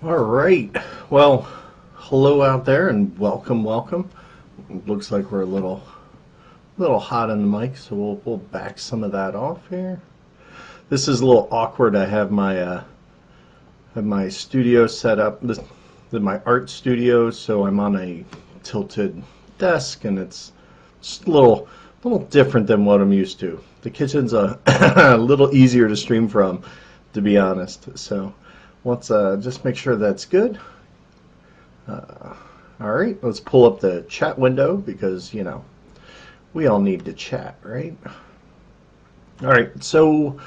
All right. Well, hello out there and welcome. It looks like we're a little hot on the mic, so we'll back some of that off here. This is a little awkward. I have my studio set up, my art studio, so I'm on a tilted desk, and it's just a little different than what I'm used to. The kitchen's a little easier to stream from, to be honest. So let's just make sure that's good. All right, let's pull up the chat window because, we all need to chat, right? All right, so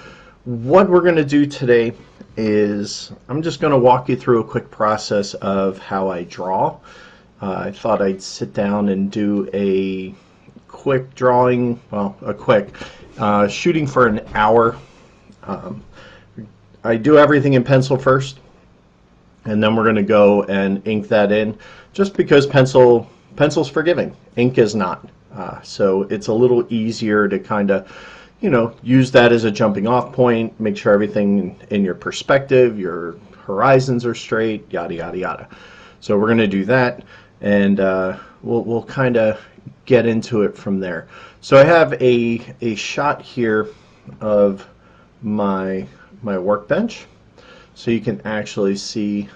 what we're going to do today is I'm just going to walk you through a quick process of how I draw. I thought I'd sit down and do a quick drawing, shooting for an hour. I do everything in pencil first, and then we're going to go and ink that in, just because pencil's forgiving, ink is not. So it's a little easier to kind of, use that as a jumping off point, make sure everything in your perspective, your horizons are straight, yada, yada, yada. So we're going to do that, and we'll kind of get into it from there. So I have a shot here of my workbench, so you can actually see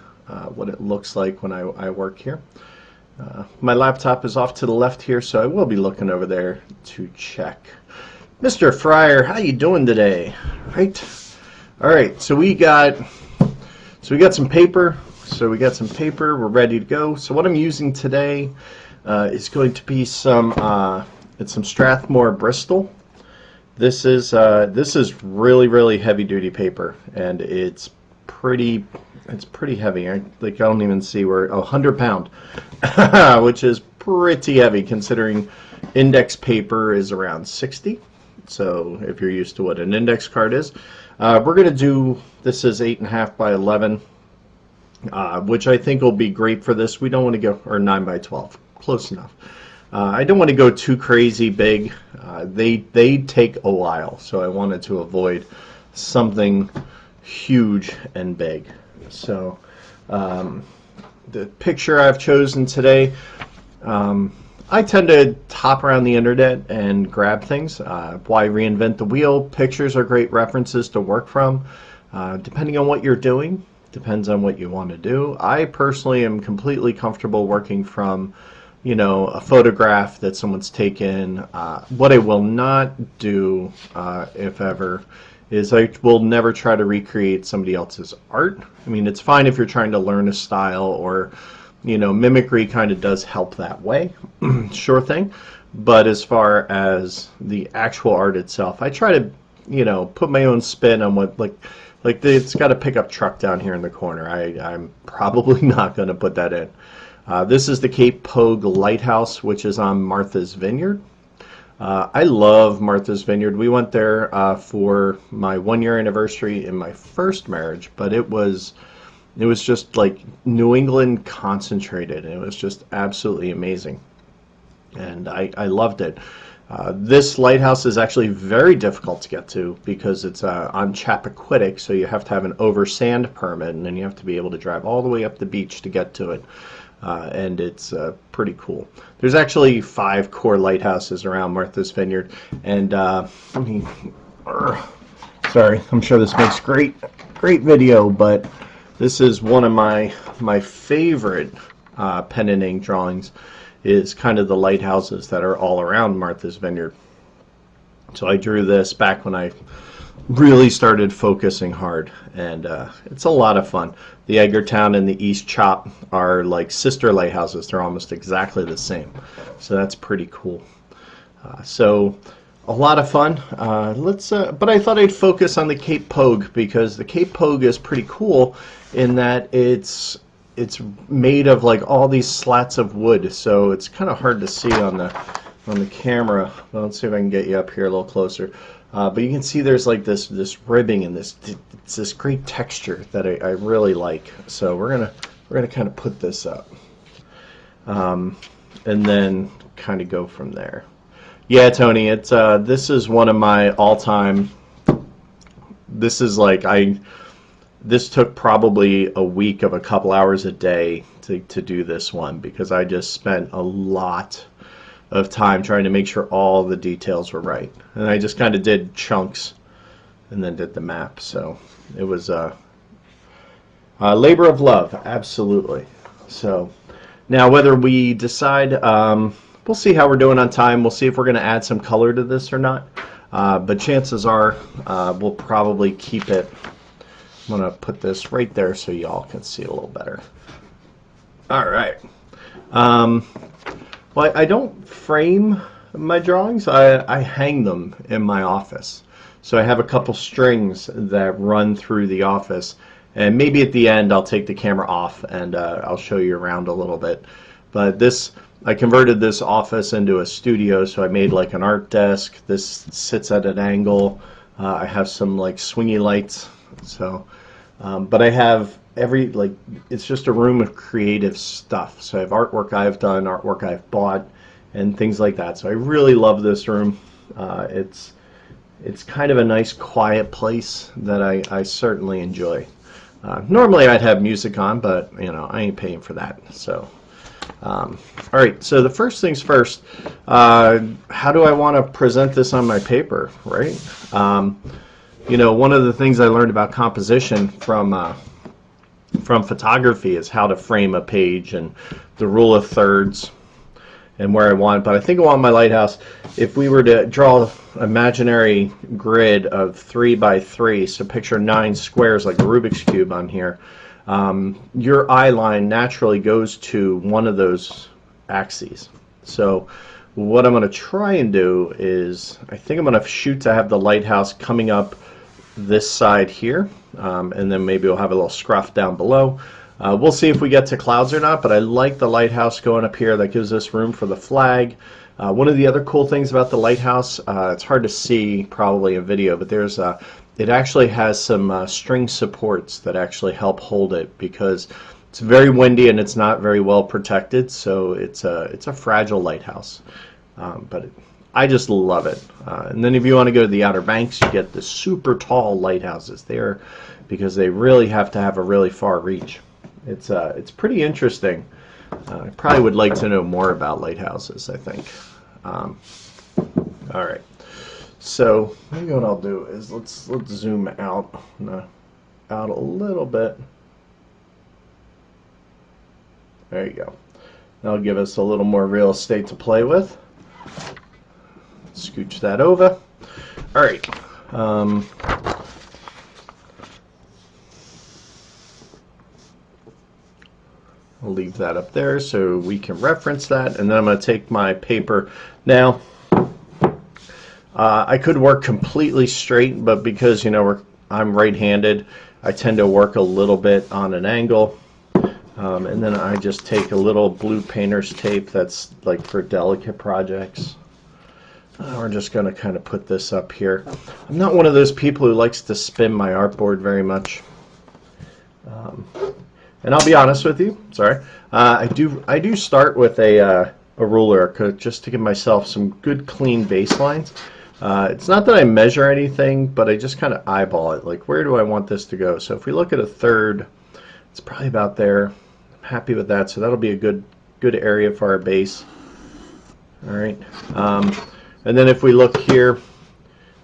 what it looks like when I work here. My laptop is off to the left here, so I will be looking over there to check. Mr. Fryer, how you doing today? Right. All right. So we got some paper. We're ready to go. So what I'm using today is going to be some Strathmore Bristol. This is really heavy duty paper, and it's pretty heavy. I don't even see where 100 pound, which is pretty heavy considering index paper is around 60. So if you're used to what an index card is, we're going to do, this is 8.5 by 11, which I think will be great for this. We don't want to go, or 9 by 12, close enough. I don't want to go too crazy big. They take a while, so I wanted to avoid something huge and big. So the picture I've chosen today, I tend to hop around the internet and grab things. Why reinvent the wheel? Pictures are great references to work from. Depending on what you're doing, depends on what you want to do. I personally am completely comfortable working from a photograph that someone's taken. What I will not do, if ever, is I will never try to recreate somebody else's art. I mean, it's fine if you're trying to learn a style, or, mimicry kind of does help that way. Sure thing. But as far as the actual art itself, I try to, put my own spin on what, it's got a pickup truck down here in the corner. I'm probably not going to put that in. This is the Cape Pogue Lighthouse, which is on Martha's Vineyard. I love Martha's Vineyard. We went there for my 1-year anniversary in my first marriage, but it was just like New England concentrated. It was just absolutely amazing, and I loved it. This lighthouse is actually very difficult to get to because it's on Chappaquiddick, so you have to have an over sand permit, and then you have to be able to drive all the way up the beach to get to it. And it's pretty cool. There's actually 5 core lighthouses around Martha's Vineyard, and sorry, I'm sure this makes great video, but this is one of my favorite pen and ink drawings, is kind of the lighthouses that are all around Martha's Vineyard. So I drew this back when I really started focusing hard, and it's a lot of fun. The Edgartown and the East Chop are like sister lighthouses. They're almost exactly the same, so that's pretty cool. So a lot of fun. But I thought I'd focus on the Cape Pogue, because the Cape Pogue is pretty cool in that it's made of like all these slats of wood, so it's kind of hard to see on the camera. Well, let's see if I can get you up here a little closer. But you can see there's like this ribbing and this great texture that I really like. So we're gonna kind of put this up, and then kind of go from there. Yeah, Tony, it's this is one of my all-time. This is like this took probably a week of a couple hours a day to do this one, because I just spent a lot of time trying to make sure all the details were right. And I just kind of did chunks and then did the map. So it was a labor of love, absolutely. So now whether we decide, we'll see how we're doing on time. We'll see if we're going to add some color to this or not. But chances are we'll probably keep it. I'm going to put this right there so y'all can see it a little better. All right. Well, I don't frame my drawings. I hang them in my office. So I have a couple strings that run through the office. And maybe at the end I'll take the camera off and I'll show you around a little bit. But this, I converted this office into a studio, so I made like an art desk. This sits at an angle. I have some like swingy lights. So, but I have it's just a room of creative stuff. So I have artwork I've done, artwork I've bought, and things like that. So I really love this room. It's kind of a nice quiet place that I certainly enjoy. Normally I'd have music on, but you know, I ain't paying for that. So all right, so the first things first, how do I want to present this on my paper, right? You know, one of the things I learned about composition from photography is how to frame a page and the rule of thirds and where I want. But I think I want my lighthouse, if we were to draw an imaginary grid of 3 by 3, so picture 9 squares like a Rubik's Cube on here, your eye line naturally goes to one of those axes. So what I'm going to try and do is, I think I'm going to shoot to have the lighthouse coming up this side here, and then maybe we'll have a little scruff down below. We'll see if we get to clouds or not, but I like the lighthouse going up here. That gives us room for the flag. One of the other cool things about the lighthouse, it's hard to see probably in video, but there's it actually has some string supports that actually help hold it, because it's very windy and it's not very well protected, so it's a fragile lighthouse. But I just love it. And then if you want to go to the Outer Banks, you get the super tall lighthouses there, because they really have to have a really far reach. It's pretty interesting. I probably would like to know more about lighthouses, I think. All right. So maybe what I'll do is let's zoom out a little bit. There you go. That'll give us a little more real estate to play with. Scooch that over. All right. I'll leave that up there so we can reference that, and then I'm going to take my paper. Now, I could work completely straight, but because, you know, I'm right-handed, I tend to work a little bit on an angle, and then I just take a little blue painter's tape that's like for delicate projects. We're just going to kind of put this up here. I'm not one of those people who likes to spin my artboard very much. And I'll be honest with you, sorry, I do start with a ruler just to give myself some good clean baselines. It's not that I measure anything, but I just kind of eyeball it, like where do I want this to go. So if we look at a third, it's probably about there. I'm happy with that, so that'll be a good area for our base. All right, and then if we look here,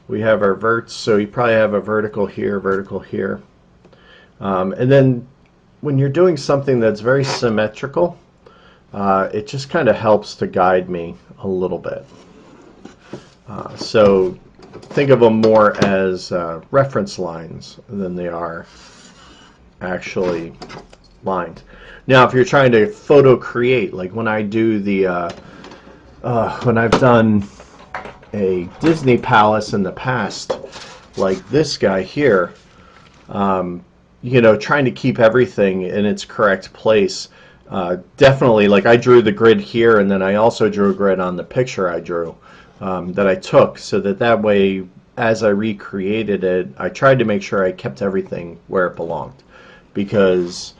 we have our verts, so you probably have a vertical here, and then when you're doing something that's very symmetrical, it just kind of helps to guide me a little bit. So think of them more as reference lines than they are actually lines. Now, if you're trying to photo create, like when I do the, when I've done a Disney palace in the past, like this guy here, you know, trying to keep everything in its correct place. Definitely, like I drew the grid here, and then I also drew a grid on the picture I drew that I took, so that way, as I recreated it, I tried to make sure I kept everything where it belonged. Because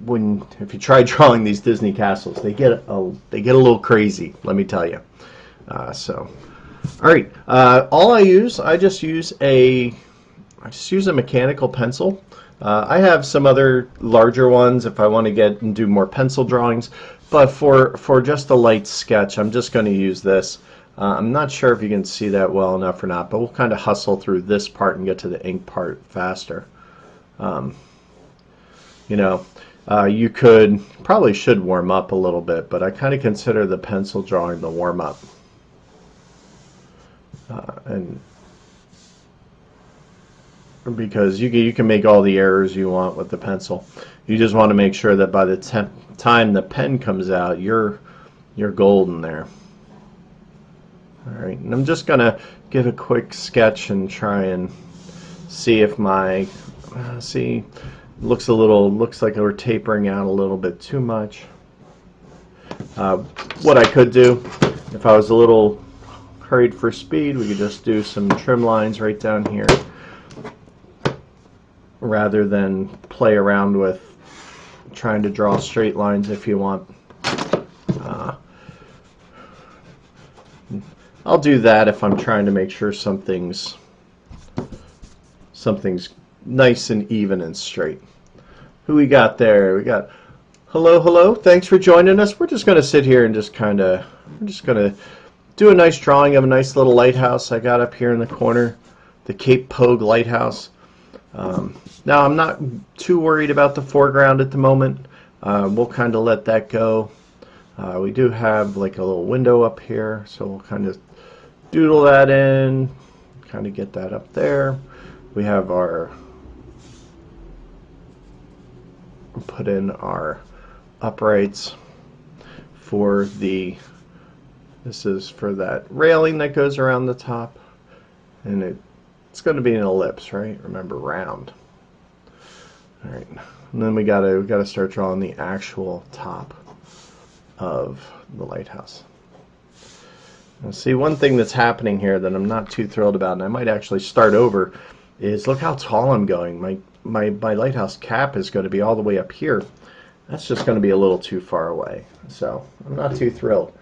if you try drawing these Disney castles, they get a little crazy, let me tell you. So, all right, I just use a I just use a mechanical pencil. I have some other larger ones if I want to get and do more pencil drawings, but for just a light sketch, I'm just going to use this. I'm not sure if you can see that well enough or not, but we'll kind of hustle through this part and get to the ink part faster. You know, you could probably should warm up a little bit, but I kind of consider the pencil drawing the warm up. And because you can make all the errors you want with the pencil. You just want to make sure that by the time the pen comes out, you're golden there. All right, and I'm just gonna give a quick sketch and try and see if my looks like we're tapering out a little bit too much. What I could do, if I was a little hurried for speed, we could just do some trim lines right down here, rather than play around with trying to draw straight lines if you want. I'll do that if I'm trying to make sure something's nice and even and straight. Who we got there? We got hello. Thanks for joining us. We're just going to sit here and we're just going to do a nice drawing of a nice little lighthouse I got up here in the corner, the Cape Pogue Lighthouse. Now I'm not too worried about the foreground at the moment. We'll kind of let that go. We do have like a little window up here, so we'll kind of doodle that in, kind of get that up there. We have put in our uprights for this is for that railing that goes around the top, and it's going to be an ellipse, right? Remember, round. All right, and then we gotta start drawing the actual top of the lighthouse. Now, see, one thing that's happening here that I'm not too thrilled about, and I might actually start over, is look how tall I'm going. My lighthouse cap is going to be all the way up here. That's just going to be a little too far away. So I'm not too thrilled.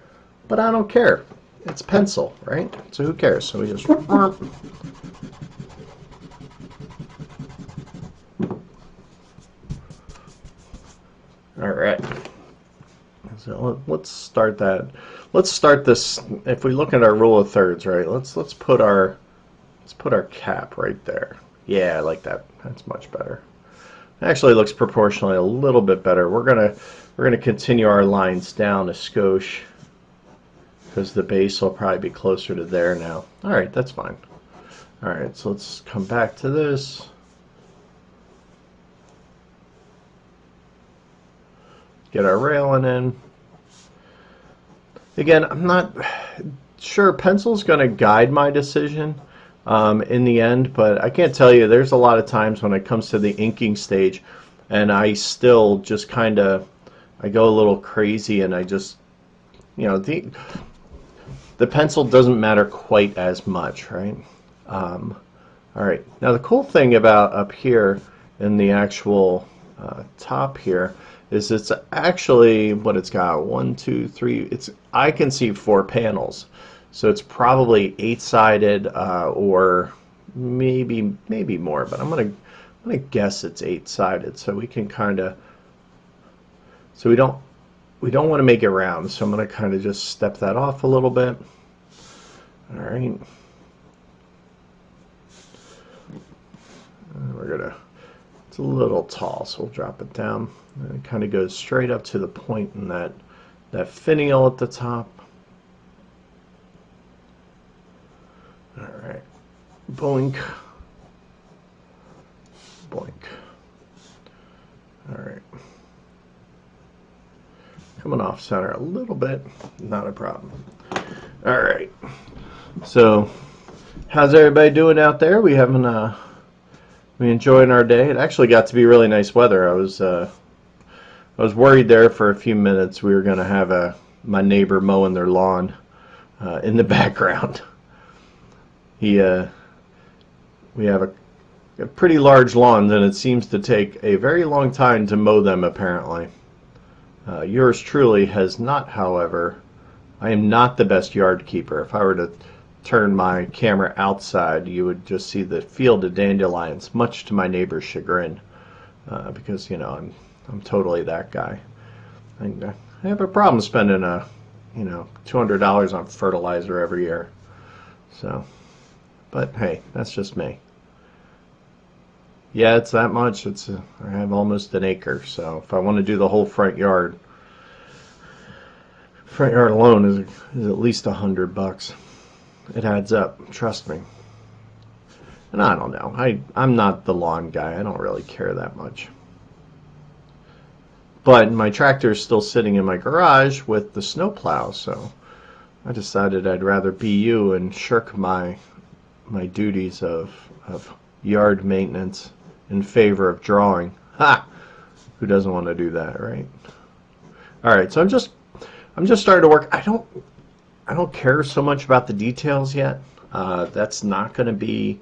But I don't care. It's pencil, right? So who cares? So we just... Alright. So let's start that. Let's start this. If we look at our rule of thirds, right? Let's put our cap right there. Yeah, I like that. That's much better. Actually, it looks proportionally a little bit better. We're gonna continue our lines down a skosh because the base will probably be closer to there now. All right, that's fine. All right, so let's come back to this. Get our railing in. Again, I'm not sure pencil's going to guide my decision in the end, but I can't tell you, there's a lot of times when it comes to the inking stage and I still just kind of, I go a little crazy and I just, you know, the pencil doesn't matter quite as much, right? All right, now the cool thing about up here in the actual top here is it's actually what it's got, 1, 2, 3, I can see 4 panels, so it's probably 8-sided or maybe more, but I'm gonna guess it's 8-sided, so we can kind of, so we don't want to make it round, so I'm gonna kind of just step that off a little bit. All right, and we're gonna, it's a little tall, so we'll drop it down. And it kind of goes straight up to the point in that finial at the top. All right, boink, boink. All right, coming off center a little bit, not a problem. All right, so how's everybody doing out there? We enjoying our day. It actually got to be really nice weather. I was worried there for a few minutes we were going to have my neighbor mowing their lawn in the background. We have a pretty large lawn, and it seems to take a very long time to mow them, apparently. Yours truly has not, however. I am not the best yard keeper. If I were to turn my camera outside, you would just see the field of dandelions, much to my neighbor's chagrin, because I'm totally that guy. I have a problem spending $200 on fertilizer every year. So, but hey, that's just me. Yeah, it's that much. I have almost an acre, so if I want to do the whole front yard alone is at least $100. It adds up, trust me. And I don't know. I'm not the lawn guy. I don't really care that much. But my tractor is still sitting in my garage with the snowplow, so I decided I'd rather be you and shirk my duties of yard maintenance in favor of drawing. Ha! Who doesn't want to do that, right? All right, so I'm just starting to work. I don't care so much about the details yet. That's not going to be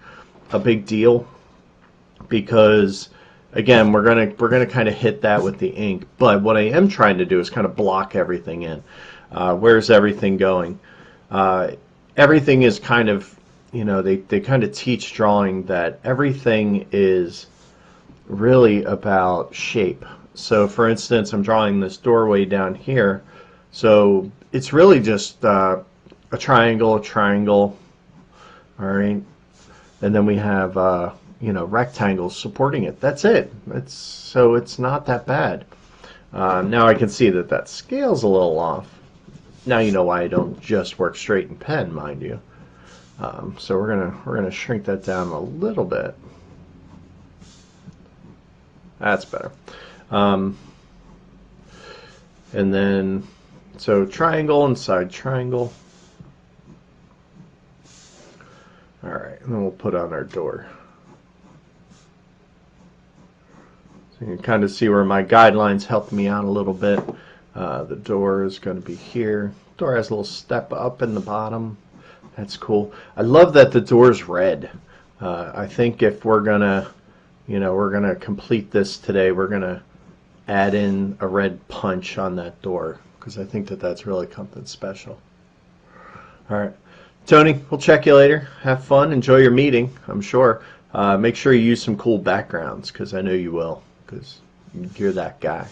a big deal because, again, we're gonna kind of hit that with the ink. But what I am trying to do is kind of block everything in. Where's everything going? Everything is kind of, they kind of teach drawing that everything is really about shape. So, for instance, I'm drawing this doorway down here. So it's really just a triangle, all right, and then we have rectangles supporting it. That's it. It's not that bad. Now I can see that scale's a little off. Now you know why I don't just work straight in pen, mind you. So we're gonna shrink that down a little bit. That's better. And then so triangle inside triangle. All right, and then we'll put on our door. So you can kind of see where my guidelines helped me out a little bit. The door is going to be here. The door has a little step up in the bottom. That's cool. I love that the door's red. I think if we're gonna complete this today, we're gonna add in a red punch on that door because I think that's really something special. All right. Tony, we'll check you later. Have fun. Enjoy your meeting, I'm sure. Make sure you use some cool backgrounds because I know you will because you're that guy.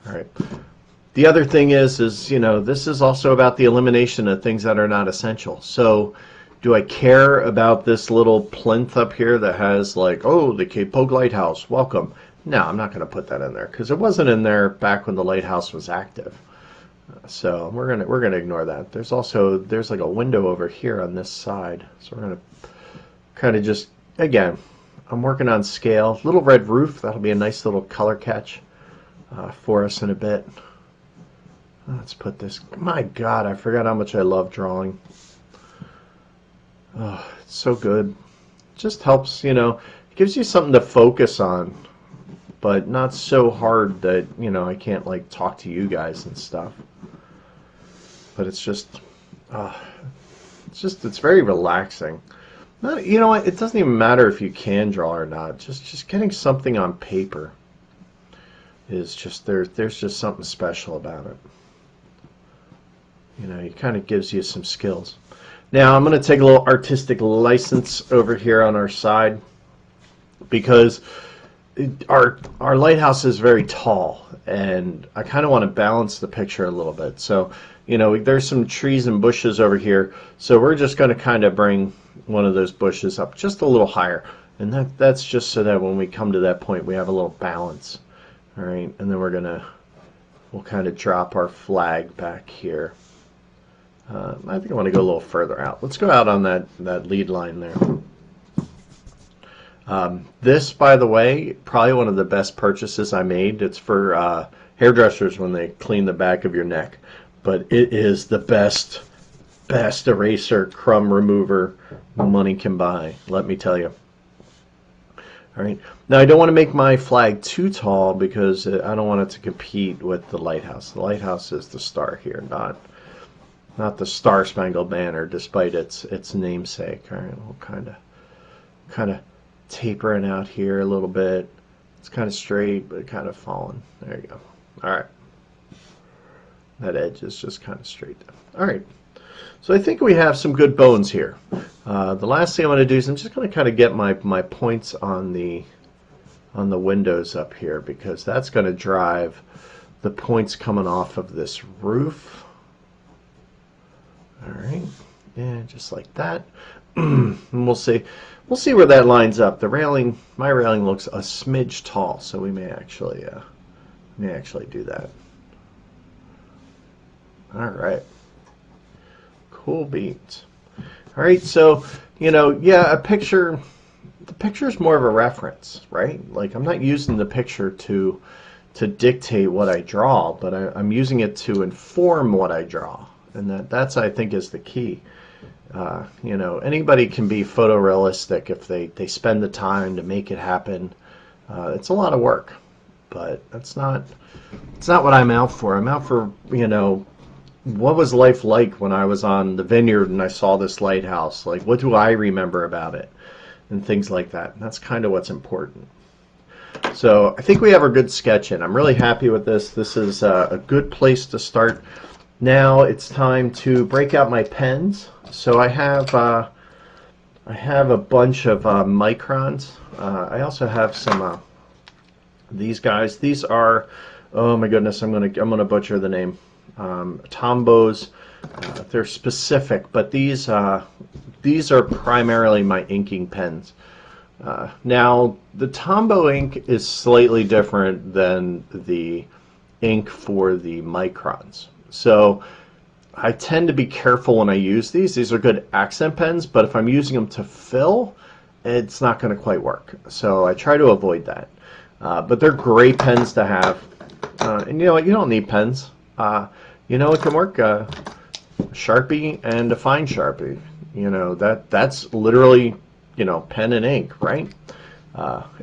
All right. The other thing is this is also about the elimination of things that are not essential. So do I care about this little plinth up here that has like, oh, the Cape Pogue Lighthouse, welcome? No, I'm not going to put that in there because it wasn't in there back when the lighthouse was active. So we're gonna ignore that. There's like a window over here on this side. So we're gonna kind of just, again, I'm working on scale. Little red roof, that'll be a nice little color catch for us in a bit. Let's put this, my God, I forgot how much I love drawing. Oh, it's so good. It just helps, it gives you something to focus on, but not so hard that, I can't like talk to you guys and stuff. But it's very relaxing. You know what? It doesn't even matter if you can draw or not. Just getting something on paper is just there's just something special about it. It kind of gives you some skills. Now I'm going to take a little artistic license over here on our side because our lighthouse is very tall, and I kind of want to balance the picture a little bit. So, there's some trees and bushes over here, so we're just going to kind of bring one of those bushes up just a little higher, and that's just so that when we come to that point, we have a little balance. All right, and then we'll kind of drop our flag back here. I think I want to go a little further out. Let's go out on that lead line there. This, by the way, probably one of the best purchases I made. It's for hairdressers when they clean the back of your neck. But it is the best eraser crumb remover money can buy, let me tell you. All right. Now, I don't want to make my flag too tall because I don't want it to compete with the lighthouse. The lighthouse is the star here, not the Star Spangled Banner, despite its namesake. All right, we'll kind of tapering out here a little bit. It's kind of straight, but kind of falling. There you go. All right. That edge is just kind of straight down. All right. So I think we have some good bones here. The last thing I want to do is I'm just going to kind of get my points on the windows up here, because that's going to drive the points coming off of this roof. All right, yeah, just like that. And we'll see where that lines up. The railing, my railing looks a smidge tall, so we may actually do that. All right, cool beans. All right, so yeah, the picture is more of a reference, right? Like, I'm not using the picture to dictate what I draw, but I'm using it to inform what I draw, and that's I think is the key. Anybody can be photorealistic if they spend the time to make it happen. It's a lot of work, but it's not what I'm out for. I'm out for, what was life like when I was on the vineyard and I saw this lighthouse? Like, what do I remember about it? And things like that. And that's kind of what's important. So I think we have a good sketch in. I'm really happy with this. This is a good place to start. Now it's time to break out my pens. So I have a bunch of microns. I also have some these guys. These are, oh my goodness, I'm gonna butcher the name. Tombows. They're specific, but these are primarily my inking pens. Now the Tombow ink is slightly different than the ink for the microns. So I tend to be careful when I use these. These are good accent pens, but if I'm using them to fill, it's not going to quite work. So I try to avoid that. But they're great pens to have. And you know what? You don't need pens. It can work. Sharpie and a fine Sharpie. That's literally, pen and ink, right?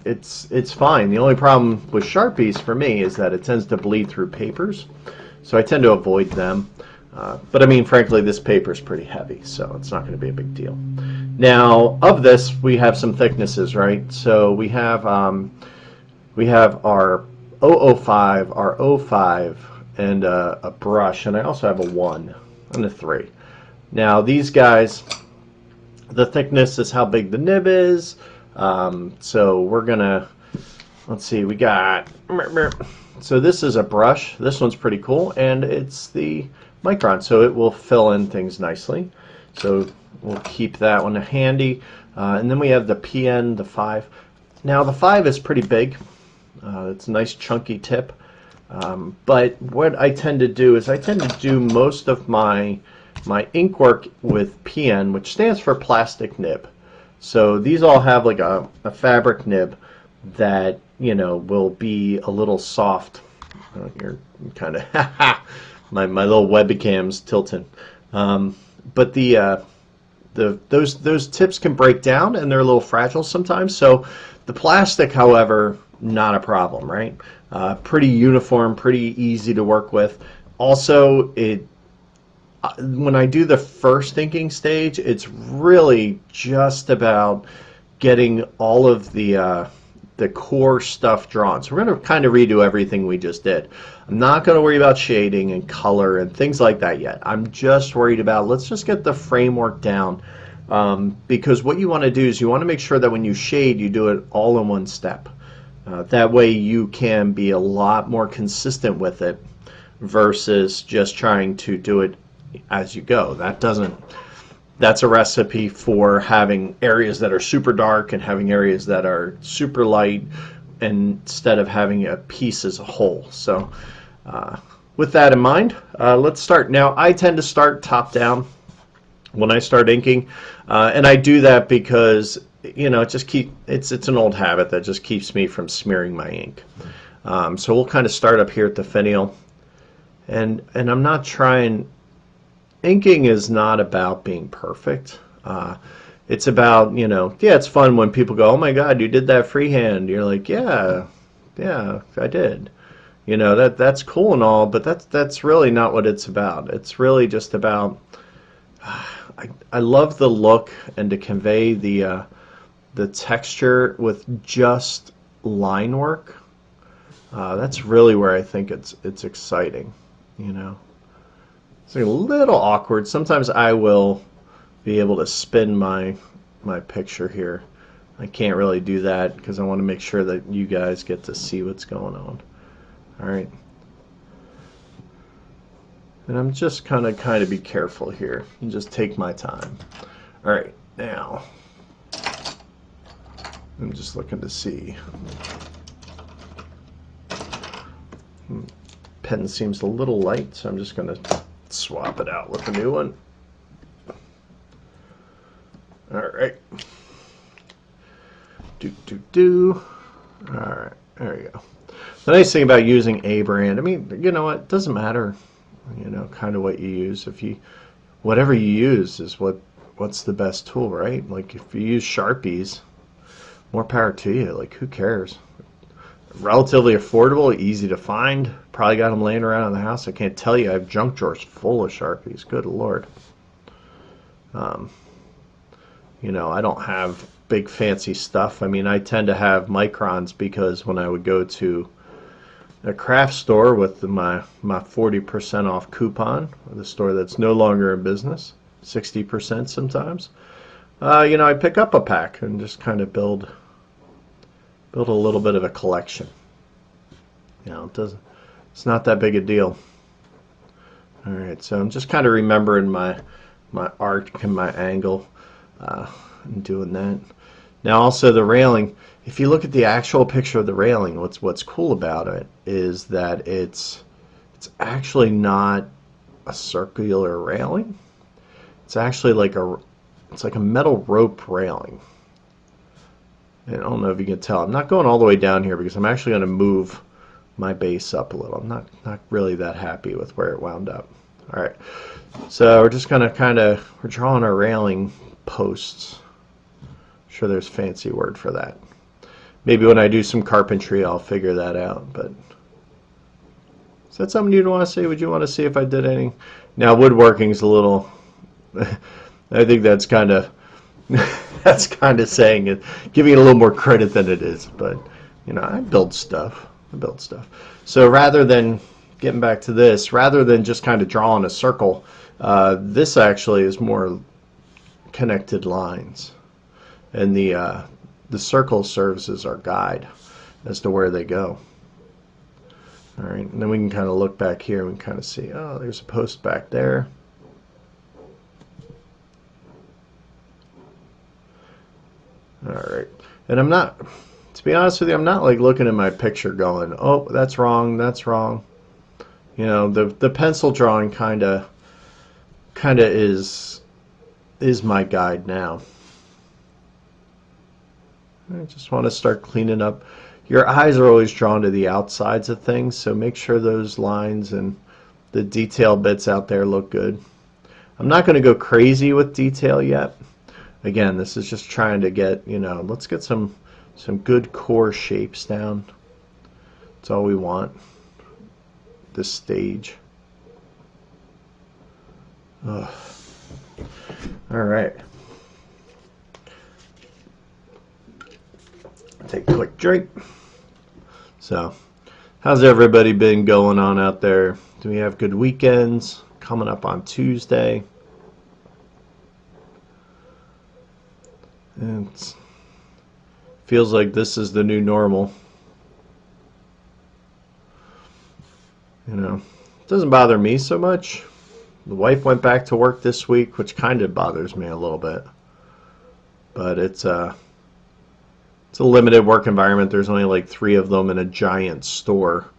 It's fine. The only problem with Sharpies for me is that it tends to bleed through papers. So I tend to avoid them. But I mean, frankly, this paper is pretty heavy, so it's not going to be a big deal. Now, of this, we have some thicknesses, right? So we have our 005, our 05, and a brush, and I also have a 1 and a 3. Now, these guys, the thickness is how big the nib is. So we're gonna, let's see, we got, so this is a brush. This one's pretty cool, and it's the micron, so it will fill in things nicely. So we'll keep that one handy. And then we have the PN, the 5. Now the 5 is pretty big. It's a nice chunky tip. But what I tend to do is I tend to do most of my ink work with PN, which stands for plastic nib. So these all have like a fabric nib that will be a little soft. You're kind of my little webcam's tilting. But those tips can break down and they're a little fragile sometimes. So the plastic, however, not a problem, right? Pretty uniform, pretty easy to work with. Also, when I do the first inking stage, it's really just about getting all of the core stuff drawn. So we're going to kind of redo everything we just did. I'm not going to worry about shading and color and things like that yet. I'm just worried about, let's just get the framework down, because what you want to do is you want to make sure that when you shade, you do it all in one step. That way you can be a lot more consistent with it versus just trying to do it as you go. That's a recipe for having areas that are super dark and having areas that are super light, instead of having a piece as a whole. So with that in mind, let's start. Now I tend to start top down when I start inking, and I do that because it's an old habit that just keeps me from smearing my ink. So we'll kind of start up here at the finial, and I'm not trying. Inking is not about being perfect. It's about, yeah, it's fun when people go, oh my God, you did that freehand. You're like, yeah, I did. That's cool and all, but that's really not what it's about. It's really just about, I love the look and to convey the texture with just line work. That's really where I think it's exciting, It's a little awkward. Sometimes I will be able to spin my picture here. I can't really do that because I want to make sure that you guys get to see what's going on. All right. And I'm just kind of be careful here and just take my time. All right, now I'm just looking to see. Pen seems a little light, so I'm just going to swap it out with a new one. All right. All right, there you go. The nice thing about using a brand, I mean, you know what? It doesn't matter, you know, kind of what you use. Whatever you use is what's the best tool, right? Like if you use Sharpies, more power to you. Like who cares? Relatively affordable, easy to find. Probably got them laying around in the house. I can't tell you. I have junk drawers full of Sharpies. Good Lord. You know, I don't have big fancy stuff. I mean, I tend to have microns because when I would go to a craft store with my 40% off coupon, the store that's no longer in business, 60% sometimes, you know, I pick up a pack and just kind of build a little bit of a collection. You know, it's not that big a deal. All right, so I'm just kind of remembering my arc and my angle and doing that. Now also the railing, if you look at the actual picture of the railing, what's cool about it is that it's actually not a circular railing. It's actually like a metal rope railing. And I don't know if you can tell. I'm not going all the way down here because I'm actually going to move my base up a little. I'm not really that happy with where it wound up. All right, so we're just going to we're drawing our railing posts. I'm sure there's a fancy word for that. Maybe when I do some carpentry, I'll figure that out. But is that something you'd want to see? Would you want to see if I did any? Now, woodworking's a little. I think that's kind of saying it, giving it a little more credit than it is. But you know, I build stuff. So rather than getting back to this, rather than just kind of drawing a circle, this actually is more connected lines, and the circle serves as our guide as to where they go. All right, and then we can kind of look back here and kind of see, oh, there's a post back there. All right, and I'm not, to be honest with you, I'm not like looking at my picture going, oh, that's wrong, that's wrong. You know, the pencil drawing kind of is my guide now. I just want to start cleaning up. Your eyes are always drawn to the outsides of things, so make sure those lines and the detail bits out there look good. I'm not going to go crazy with detail yet. Again, this is just trying to get, you know, let's get some good core shapes down. That's all we want. This stage. Ugh. All right. Take a quick drink. So, how's everybody been going on out there? Do we have good weekends coming up on Tuesday? It feels like this is the new normal. You know, it doesn't bother me so much. The wife went back to work this week, which kind of bothers me a little bit. But it's a limited work environment. There's only like 3 of them in a giant store.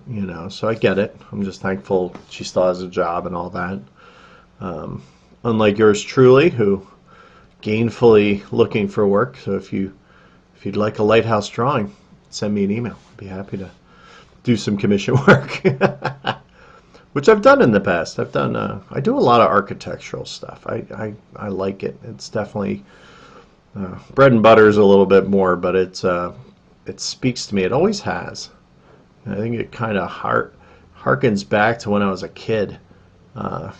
You know, so I get it. I'm just thankful she still has a job and all that. Unlike yours truly, who gainfully looking for work. So if you'd like a lighthouse drawing, send me an email. I'd be happy to do some commission work. Which I've done in the past. I do a lot of architectural stuff. I like it. It's definitely bread and butter is a little bit more, but it speaks to me. It always has. And I think it kind of harkens back to when I was a kid.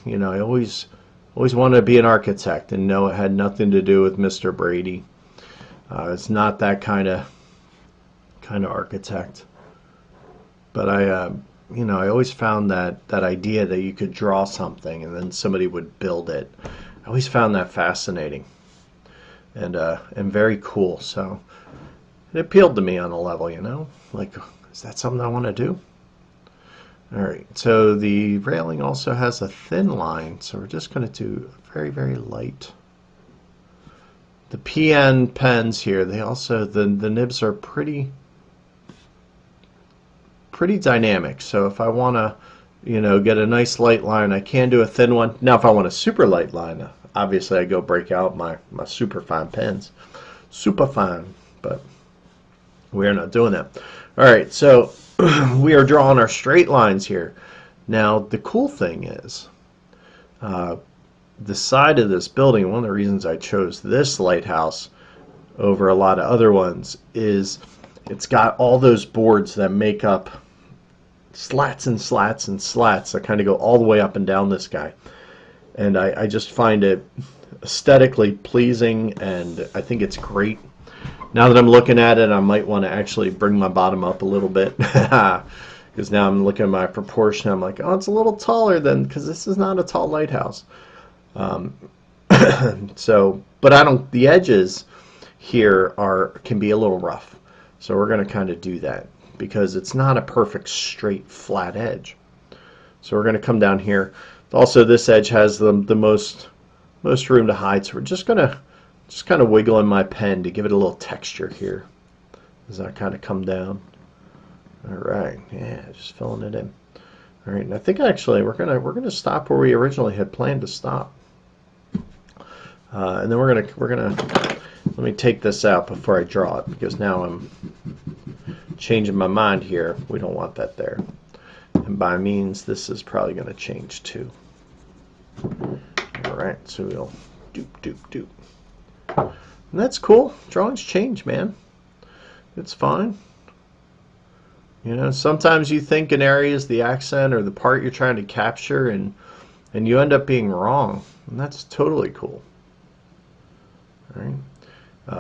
You know, I always wanted to be an architect, and no, it had nothing to do with Mr. Brady. It's not that kind of architect. But you know, I always found that idea that you could draw something and then somebody would build it. I always found that fascinating and very cool. So it appealed to me on a level, you know, like, is that something I want to do? All right, so the railing also has a thin line, so we're just going to do very, very light. The PN pens here, they also, the nibs are pretty dynamic. So if I want to, you know, get a nice light line, I can do a thin one. Now if I want a super light line, obviously I go break out my super fine pens. Super fine, but we're not doing that. All right, so we are drawing our straight lines here. Now the cool thing is, the side of this building, one of the reasons I chose this lighthouse over a lot of other ones is it's got all those boards that make up slats and slats and slats that kind of go all the way up and down this guy. And I just find it aesthetically pleasing, and I think it's great. Now that I'm looking at it, I might want to actually bring my bottom up a little bit because now I'm looking at my proportion. I'm like, oh, it's a little taller than, because this is not a tall lighthouse. So, but I don't, the edges here can be a little rough. So we're going to kind of do that because it's not a perfect straight flat edge. So we're going to come down here. Also, this edge has the most room to hide. So we're just kind of wiggling my pen to give it a little texture here as I kind of come down. All right, yeah, just filling it in. All right, and I think actually we're gonna stop where we originally had planned to stop. And then we're gonna let me take this out before I draw it, because now I'm changing my mind here. We don't want that there, and by means this is probably going to change too. All right, so we'll doop. And that's cool. Drawings change, man. It's fine. You know, sometimes you think an area is the accent or the part you're trying to capture, and you end up being wrong, and that's totally cool. All right.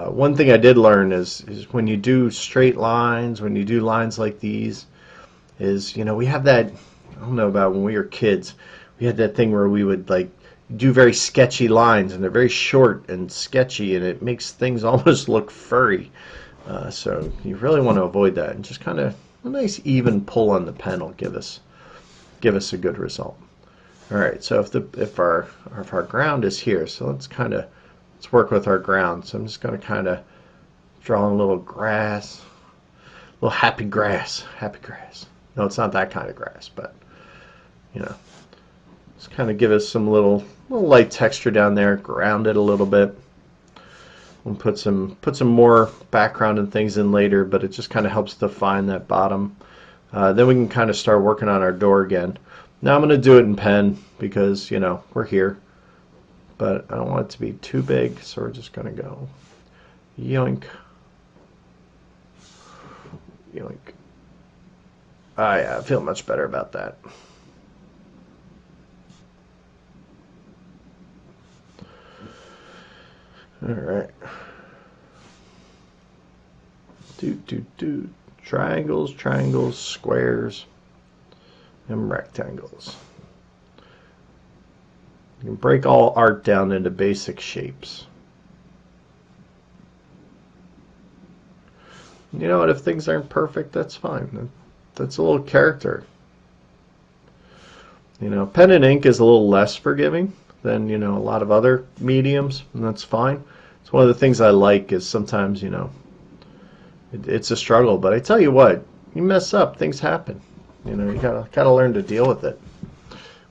One thing I did learn is when you do straight lines, when you do lines like these, is, you know, we have that, I don't know about when we were kids, we had that thing where we would like do very sketchy lines, and they're very short and sketchy, and it makes things almost look furry. So you really want to avoid that, and just kind of a nice even pull on the pen will give us a good result. All right, so if our ground is here, so let's work with our ground. So I'm just going to kind of draw a little grass, a little happy grass. No, it's not that kind of grass, but you know, just kind of give us some little light texture down there, ground it a little bit. We'll put some more background and things in later, but it just kind of helps define that bottom. Then we can kind of start working on our door again. Now I'm going to do it in pen because, you know, we're here. But I don't want it to be too big, so we're just going to go yoink, yoink. Yeah, I feel much better about that. All right. Do. Triangles, squares, and rectangles. You can break all art down into basic shapes. You know what, if things aren't perfect, that's fine. That's a little character. You know, pen and ink is a little less forgiving than, you know, a lot of other mediums, and that's fine. It's one of the things I like is sometimes, you know, it's a struggle, but I tell you what, you mess up, things happen. You know, you gotta learn to deal with it.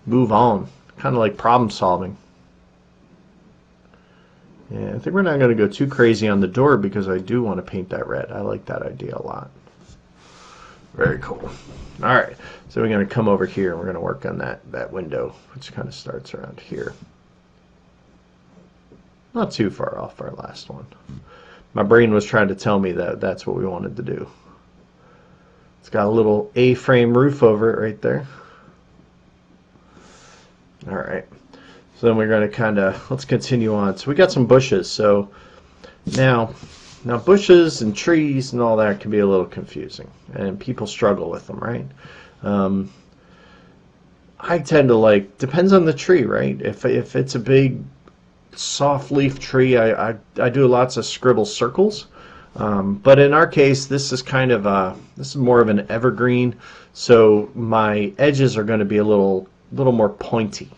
Move on. Kind of like problem solving. Yeah, I think we're not going to go too crazy on the door because I do want to paint that red. I like that idea a lot. Very cool. All right, so we're going to come over here and we're going to work on that window, which kind of starts around here. Not too far off our last one. My brain was trying to tell me that that's what we wanted to do. It's got a little A-frame roof over it right there. All right, so then we're going to let's continue on. So we got some bushes. So now bushes and trees and all that can be a little confusing, and people struggle with them, right? I tend to like, depends on the tree, right? If it's a big soft leaf tree, I do lots of scribble circles. But in our case, this is kind of this is more of an evergreen, so my edges are going to be a little more pointy.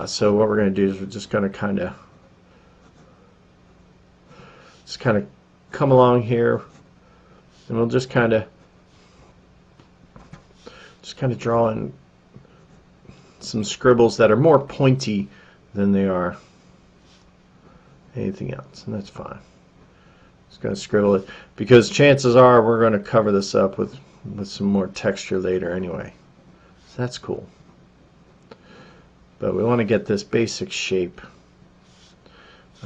So what we're going to do is we're just going to kind of come along here, and we'll just kind of draw in some scribbles that are more pointy than they are anything else, and that's fine. Just going to scribble it because chances are we're going to cover this up with some more texture later anyway. So that's cool. But we want to get this basic shape.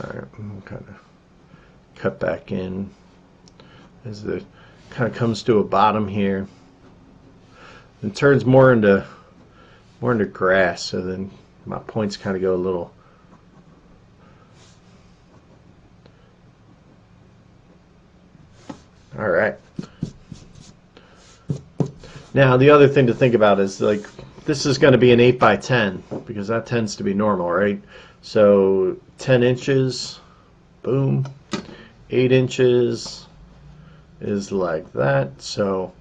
Alright, I'm kind of cut back in as the kind of comes to a bottom here and turns more into grass, so then my points kind of go a little. All right. Now the other thing to think about is, like, this is going to be an 8 by 10 because that tends to be normal, right? So 10 inches, boom. 8 inches is like that. So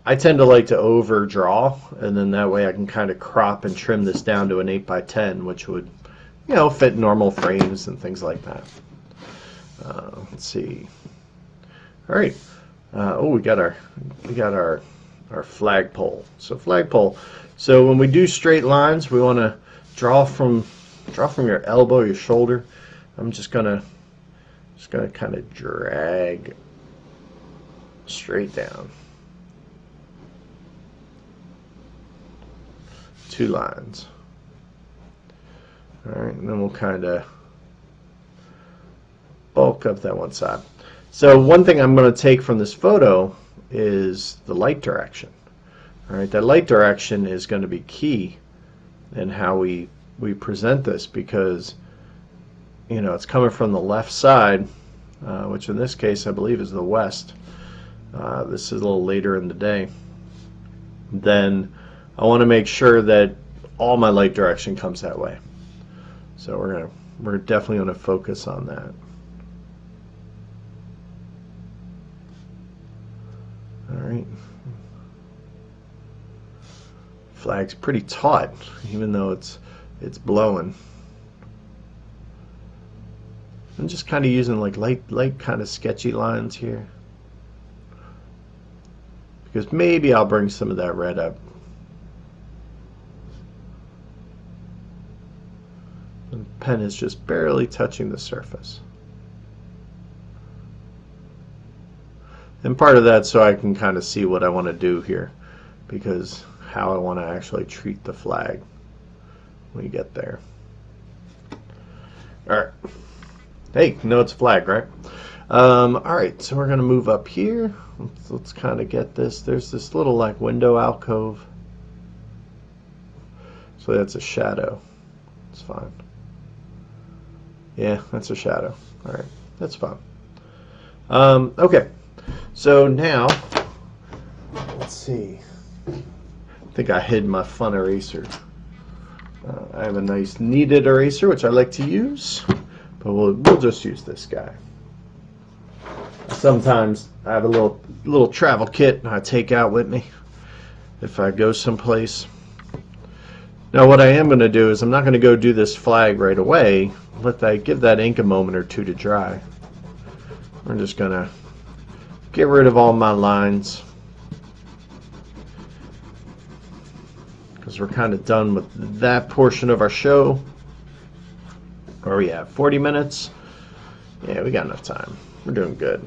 I tend to like to overdraw, and then that way I can kind of crop and trim this down to an 8 by 10, which would, you know, fit normal frames and things like that. Let's see. All right. Oh, we got our flagpole. So flagpole. So when we do straight lines, we want to draw from your elbow, your shoulder. I'm just gonna kind of drag straight down. 2 lines. All right, and then we'll kind of bulk up that one side. So one thing I'm going to take from this photo is the light direction. All right, that light direction is going to be key in how we present this, because, you know, it's coming from the left side, which in this case I believe is the west. This is a little later in the day. Then I want to make sure that all my light direction comes that way. So we're definitely going to focus on that. All right. Flag's pretty taut, even though it's blowing. I'm just kind of using like light kind of sketchy lines here, because maybe I'll bring some of that red up. The pen is just barely touching the surface. And part of that so I can kind of see what I want to do here, because how I want to actually treat the flag when we get there. Alright. Hey, you know it's a flag, right? Alright, so we're going to move up here. Let's kind of get this. There's this little like window alcove. So that's a shadow. It's fine. Yeah, that's a shadow. Alright, that's fine. Okay. So now, let's see. I think I hid my fun eraser. I have a nice kneaded eraser, which I like to use, but we'll just use this guy. Sometimes I have a little travel kit I take out with me if I go someplace. Now what I am going to do is I'm not going to go do this flag right away. Give that ink a moment or two to dry. We're just going to get rid of all my lines, because we're kind of done with that portion of our show. Where are we at? 40 minutes? Yeah, we got enough time. We're doing good.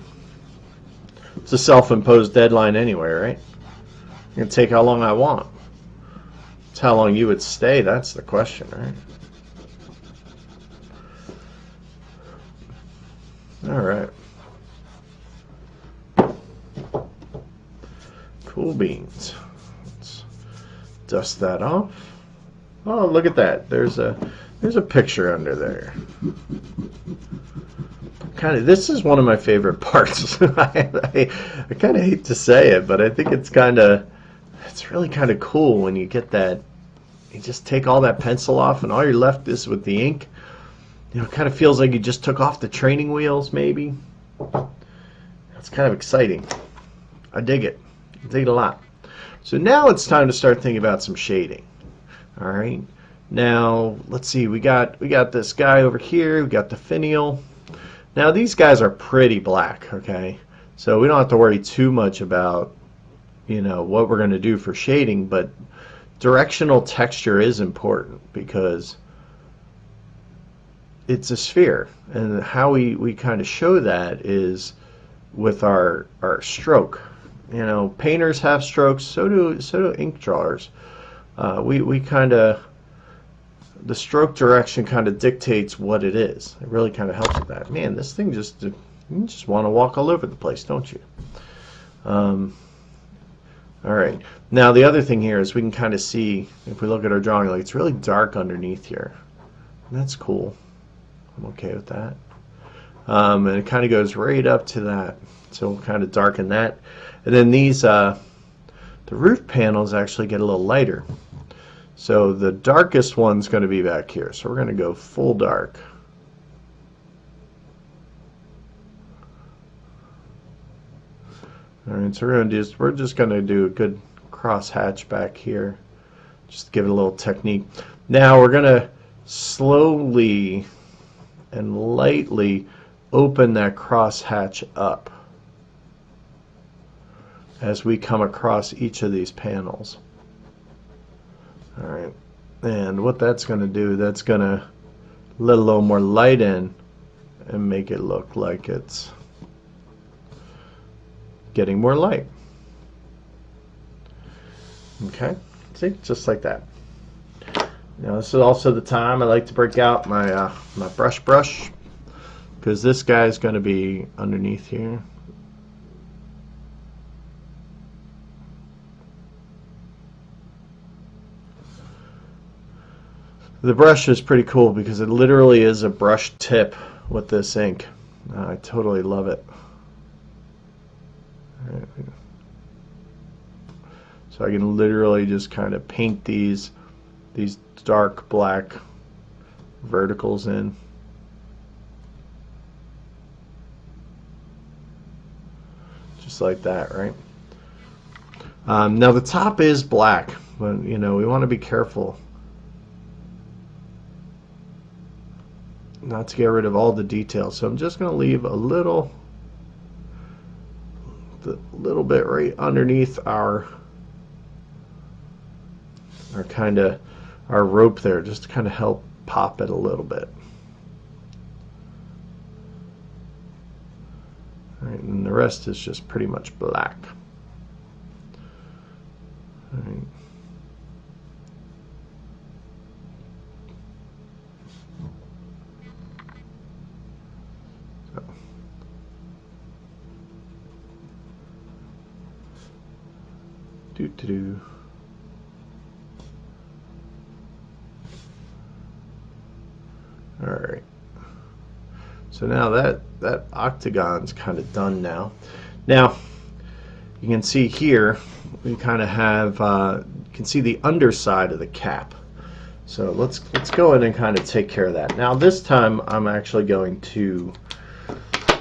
It's a self-imposed deadline anyway, right? I can take how long I want. It's how long you would stay, that's the question, right? Alright. Cool beans. Let's dust that off. Oh, look at that. There's a picture under there. This is one of my favorite parts. I kind of hate to say it, but I think it's kind of it's really kind of cool when you get that. You just take all that pencil off, and all you're left is with the ink. You know, it kind of feels like you just took off the training wheels, maybe. That's kind of exciting. I dig it. I dig it a lot. So now it's time to start thinking about some shading. All right. Now let's see. We got this guy over here. We got the finial. Now these guys are pretty black. Okay. So we don't have to worry too much about, you know, what we're going to do for shading, but directional texture is important because it's a sphere, and how we kind of show that is with our stroke. You know, painters have strokes, so do ink drawers. We kind of, the stroke direction kind of dictates what it is. It really kind of helps with that. Man, this thing just, you just want to walk all over the place, don't you? All right. Now the other thing here is we can kind of see, if we look at our drawing, like it's really dark underneath here. And that's cool. I'm okay with that. And it kind of goes right up to that. So we'll kind of darken that. And then these, the roof panels actually get a little lighter. So the darkest one's going to be back here. So we're going to go full dark. All right, so we're just going to do a good cross hatch back here, just to give it a little technique. Now we're going to slowly and lightly open that cross hatch up as we come across each of these panels. All right, and what that's going to do, that's going to let a little more light in and make it look like it's getting more light. Okay, see, just like that. Now this is also the time I like to break out my my brush, because this guy's going to be underneath here. The brush is pretty cool because it literally is a brush tip with this ink. I totally love it. So I can literally just kind of paint these dark black verticals in. Just like that, right? Now the top is black, but you know, we want to be careful not to get rid of all the details. So I'm just going to leave a little bit right underneath our rope there, just to kind of help pop it a little bit. All right, and the rest is just pretty much black. All right. All right. So now that octagon's kind of done now. Now you can see here we kind of have you can see the underside of the cap. So let's go in and kind of take care of that. Now this time I'm actually going to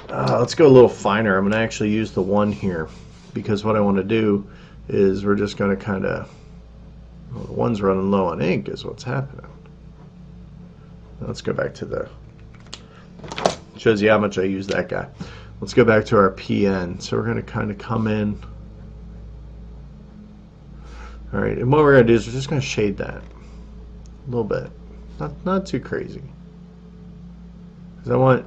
let's go a little finer. I'm going to actually use the one here, because what I want to do is we're just going to kind of, well, the one's running low on ink is what's happening. Let's go back to the, shows you how much I use that guy. Let's go back to our PN. So we're going to kind of come in. All right, and what we're going to do is we're just going to shade that a little bit, not too crazy, because I want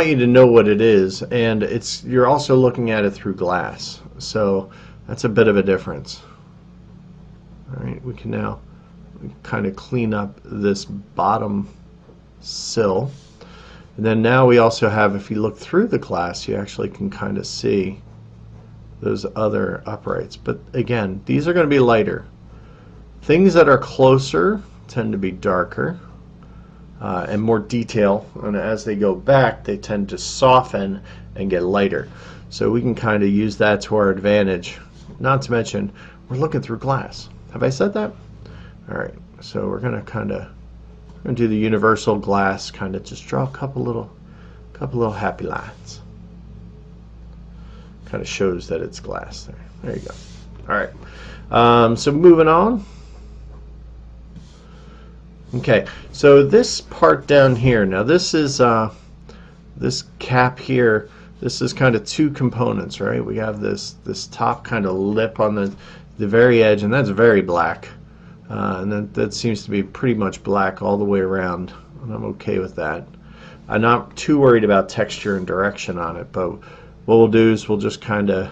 you to know what it is, and you're also looking at it through glass, so that's a bit of a difference. All right, we can now kind of clean up this bottom sill, and then now we also have, if you look through the glass, you actually can kind of see those other uprights. But again, these are going to be lighter. Things that are closer tend to be darker and more detail, and as they go back they tend to soften and get lighter. So we can kind of use that to our advantage. Not to mention, We're looking through glass. Have I said that? All right. So we're gonna do the universal glass. Kind of just draw a couple little happy lines. Kind of shows that it's glass there. There you go. All right. So moving on. Okay. So this part down here. Now this is this cap here. This is kind of two components, right? We have this top kind of lip on the very edge, and that's very black. And that seems to be pretty much black all the way around, and I'm okay with that. I'm not too worried about texture and direction on it, but what we'll do is we'll just kind of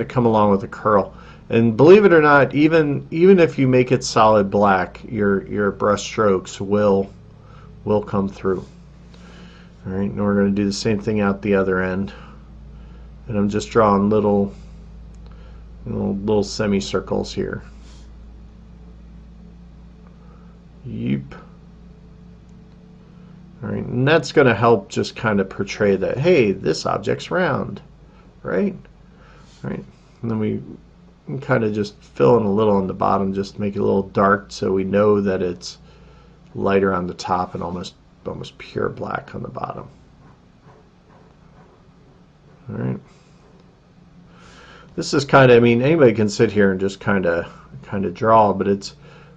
come along with a curl. And believe it or not, even if you make it solid black, your brush strokes will come through. All right, and we're going to do the same thing out the other end, and I'm just drawing little semicircles here. Yeep. All right, and that's going to help just kind of portray that, hey, this object's round, right? All right, and then we can kind of just fill in a little on the bottom, just make it a little dark so we know that it's lighter on the top and almost pure black on the bottom. All right. This is kind of, I mean, anybody can sit here and just kind of draw, but it's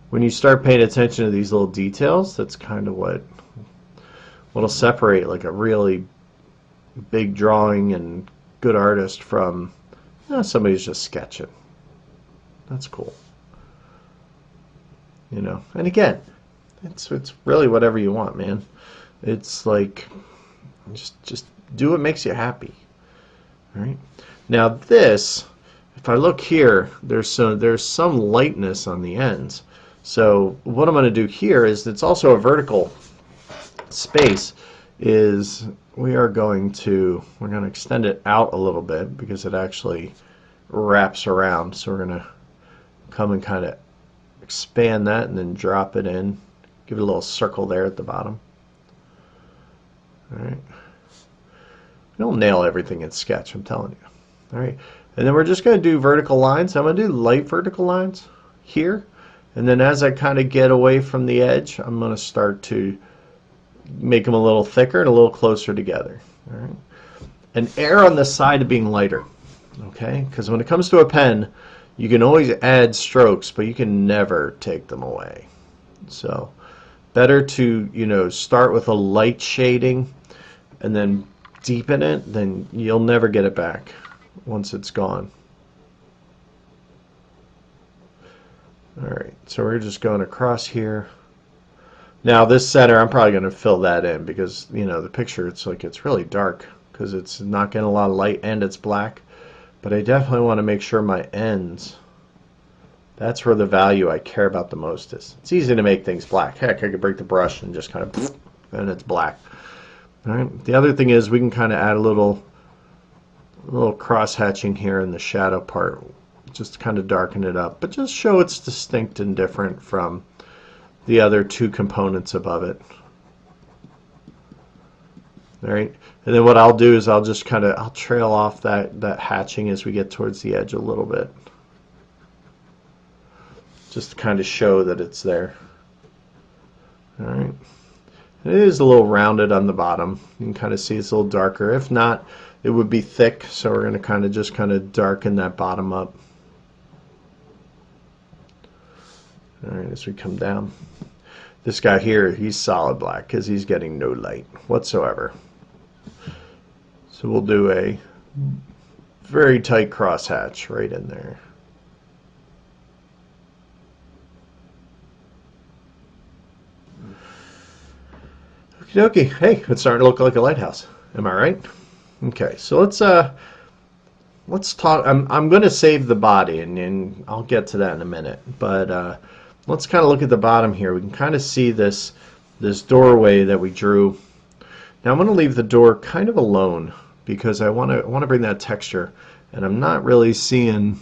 when you start paying attention to these little details, that's kind of what'll separate like a really big drawing and good artist from somebody who's just sketching. That's cool. You know, and again, it's really whatever you want, man. It's like just do what makes you happy. All right. Now this, if I look here, there's some lightness on the ends. So what I'm going to do here is, it's also a vertical space, is we're going to extend it out a little bit because it actually wraps around. So we're going to come and kind of expand that and then drop it in. Give it a little circle there at the bottom. All right. Don't nail everything in Sketch, I'm telling you. All right. And then we're just going to do vertical lines. I'm going to do light vertical lines here. And then as I kind of get away from the edge, I'm going to start to make them a little thicker and a little closer together. All right. And err on the side of being lighter. Okay? Because when it comes to a pen, you can always add strokes, but you can never take them away. So better to, start with a light shading and then deepen it, then you'll never get it back once it's gone. Alright, so we're just going across here. Now this center, I'm probably going to fill that in because, the picture, it's really dark because it's not getting a lot of light and it's black. But I definitely want to make sure my ends, that's where the value I care about the most is. It's easy to make things black. Heck, I could break the brush and just kind of, and it's black. All right. The other thing is we can kind of add a little cross hatching here in the shadow part, just to kind of darken it up, but just show it's distinct and different from the other two components above it. All right. And then what I'll do is I'll just I'll trail off that hatching as we get towards the edge a little bit, just to kind of show that it's there. All right. It is a little rounded on the bottom. You can kind of see it's a little darker. If not, it would be thick, so we're going to just darken that bottom up. Alright, as we come down. This guy here, he's solid black because he's getting no light whatsoever. So we'll do a very tight crosshatch right in there. Okie dokie. Hey, it's starting to look like a lighthouse. Am I right? Okay, so let's talk. I'm going to save the body, and I'll get to that in a minute. But let's kind of look at the bottom here. We can kind of see this doorway that we drew. Now I'm going to leave the door kind of alone because I want to bring that texture, and I'm not really seeing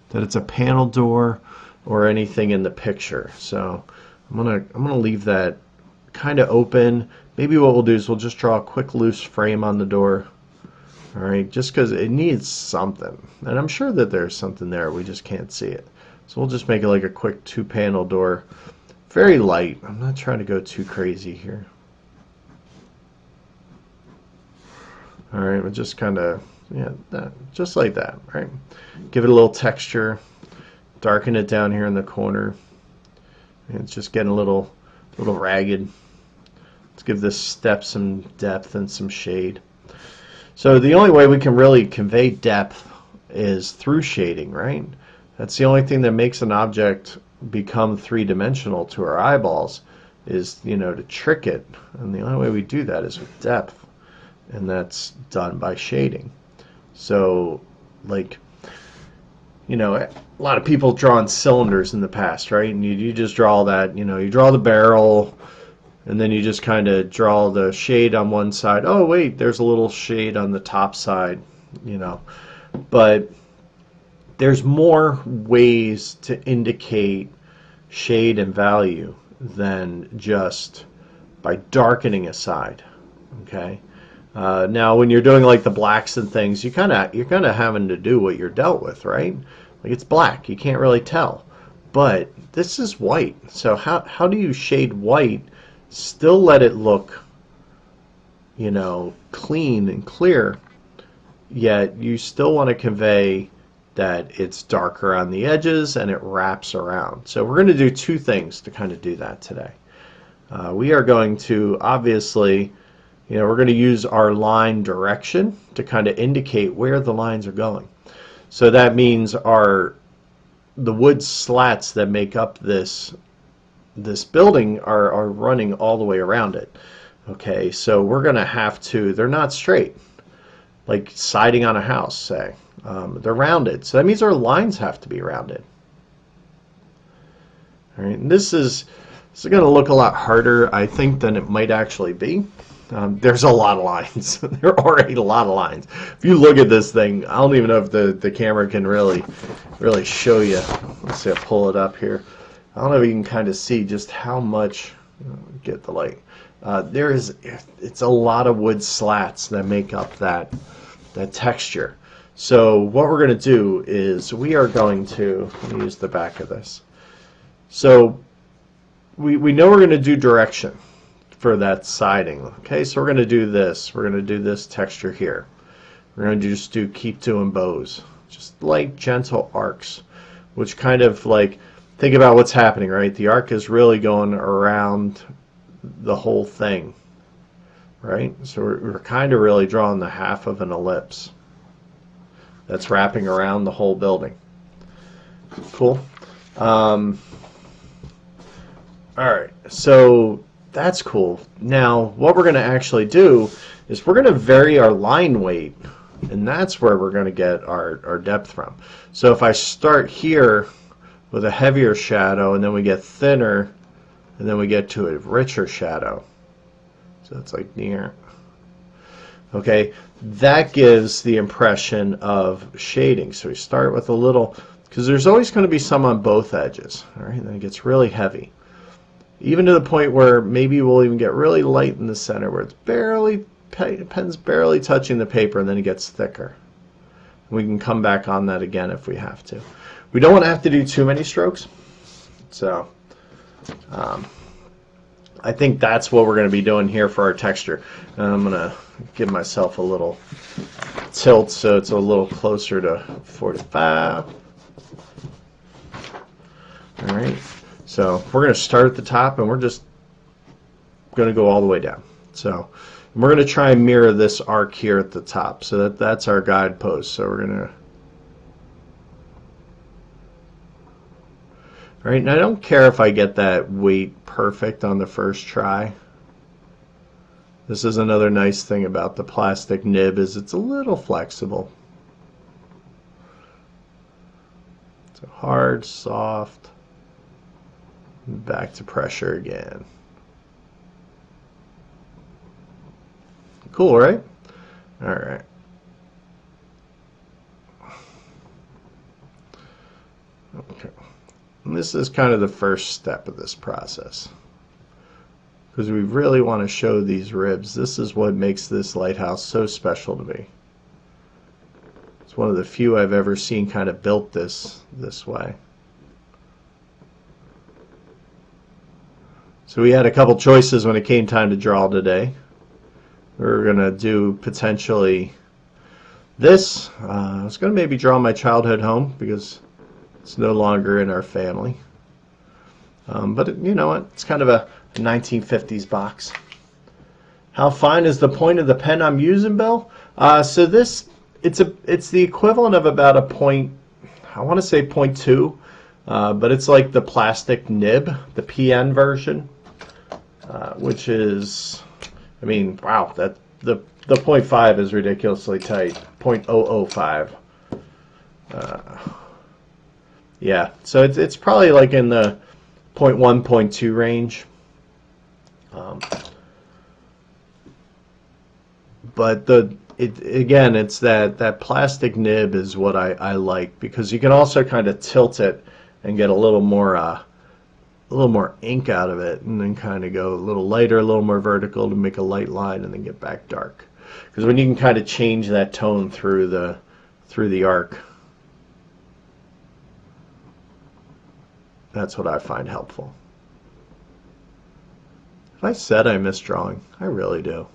that it's a panel door or anything in the picture. So I'm gonna leave that kind of open. Maybe what we'll do is we'll just draw a quick loose frame on the door All right, just because it needs something. And I'm sure that there's something there, we just can't see it. So we'll just make it like a quick 2-panel door. Very light. I'm not trying to go too crazy here. All right, we'll just kind of, yeah, just like that, right? Give it a little texture. Darken it down here in the corner. And it's just getting a little ragged. Let's give this step some depth and some shade. So the only way we can really convey depth is through shading, right? That's the only thing that makes an object become three-dimensional to our eyeballs is, you know, to trick it. And the only way we do that is with depth. And that's done by shading. So, like, you know, a lot of people drawn cylinders in the past, right? And you just draw that, you know, you draw the barrel, and then you just kind of draw the shade on one side. Oh, wait, there's a little shade on the top side, you know. But there's more ways to indicate shade and value than just by darkening a side, okay? Now, when you're doing like the blacks and things, you're kind of having to do what you're dealt with, right? Like it's black, you can't really tell. But this is white, so how do you shade white, still let it look, you know, clean and clear, yet you still want to convey that it's darker on the edges and it wraps around. So we're going to do two things to kind of do that today. We are going to obviously, you know, we're going to use our line direction to kind of indicate where the lines are going. So that means the wood slats that make up this building are running all the way around it. Okay, so we're going to have to, they're not straight, like siding on a house, say. They're rounded, so that means our lines have to be rounded. All right, and this is going to look a lot harder, I think, than it might actually be. There's a lot of lines. There are a lot of lines. If you look at this thing, I don't even know if the camera can really show you. Let's see, I'll pull it up here. I don't know if you can kind of see just how much, get the light. It's a lot of wood slats that make up that texture. So what we're going to do is we are going to use the back of this. So we know we're going to do direction for that siding. Okay, so we're going to do this. We're going to do this texture here. We're going to just keep doing bows, just like gentle arcs, which kind of like, think about what's happening, right? The arc is really going around the whole thing, right? So we're kind of really drawing the half of an ellipse that's wrapping around the whole building. Cool. All right, so that's cool. Now, what we're going to actually do is we're going to vary our line weight, and that's where we're going to get our depth from. So if I start here with a heavier shadow, and then we get thinner, and then we get to a richer shadow. So it's like near. Okay, that gives the impression of shading. So we start with a little, because there's always going to be some on both edges. All right, then it gets really heavy. Even to the point where maybe we'll even get really light in the center where it's pen's barely touching the paper, and then it gets thicker. We can come back on that again if we have to. We don't want to have to do too many strokes. So I think that's what we're going to be doing here for our texture. I'm going to give myself a little tilt so it's a little closer to 45. All right. So we're going to start at the top, and we're just going to go all the way down. So we're going to try and mirror this arc here at the top. So that's our guidepost. So we're going to. All right, and I don't care if I get that weight perfect on the first try. This is another nice thing about the plastic nib, is it's a little flexible. So hard, soft, back to pressure again. Cool, right? All right. Okay. And this is kind of the first step of this process, because we really want to show these ribs. This is what makes this lighthouse so special to me. It's one of the few I've ever seen kind of built this way. So we had a couple choices when it came time to draw today. We were going to do potentially this. I was going to maybe draw my childhood home because it's no longer in our family. But you know what? It's kind of a 1950s box. How fine is the point of the pen I'm using, Bill? So this, it's the equivalent of about a point, I want to say 0.2, but it's like the plastic nib, the PN version, which is, I mean, wow, that the 0.5 is ridiculously tight, 0.005. Yeah, so it's probably like in the 0.1, 0.2 range. But again, it's that plastic nib is what I like, because you can also kind of tilt it and get a little more ink out of it, and then kind of go a little lighter, a little more vertical to make a light line, and then get back dark. Because when you can kind of change that tone through the arc, that's what I find helpful. If I said I miss drawing, I really do.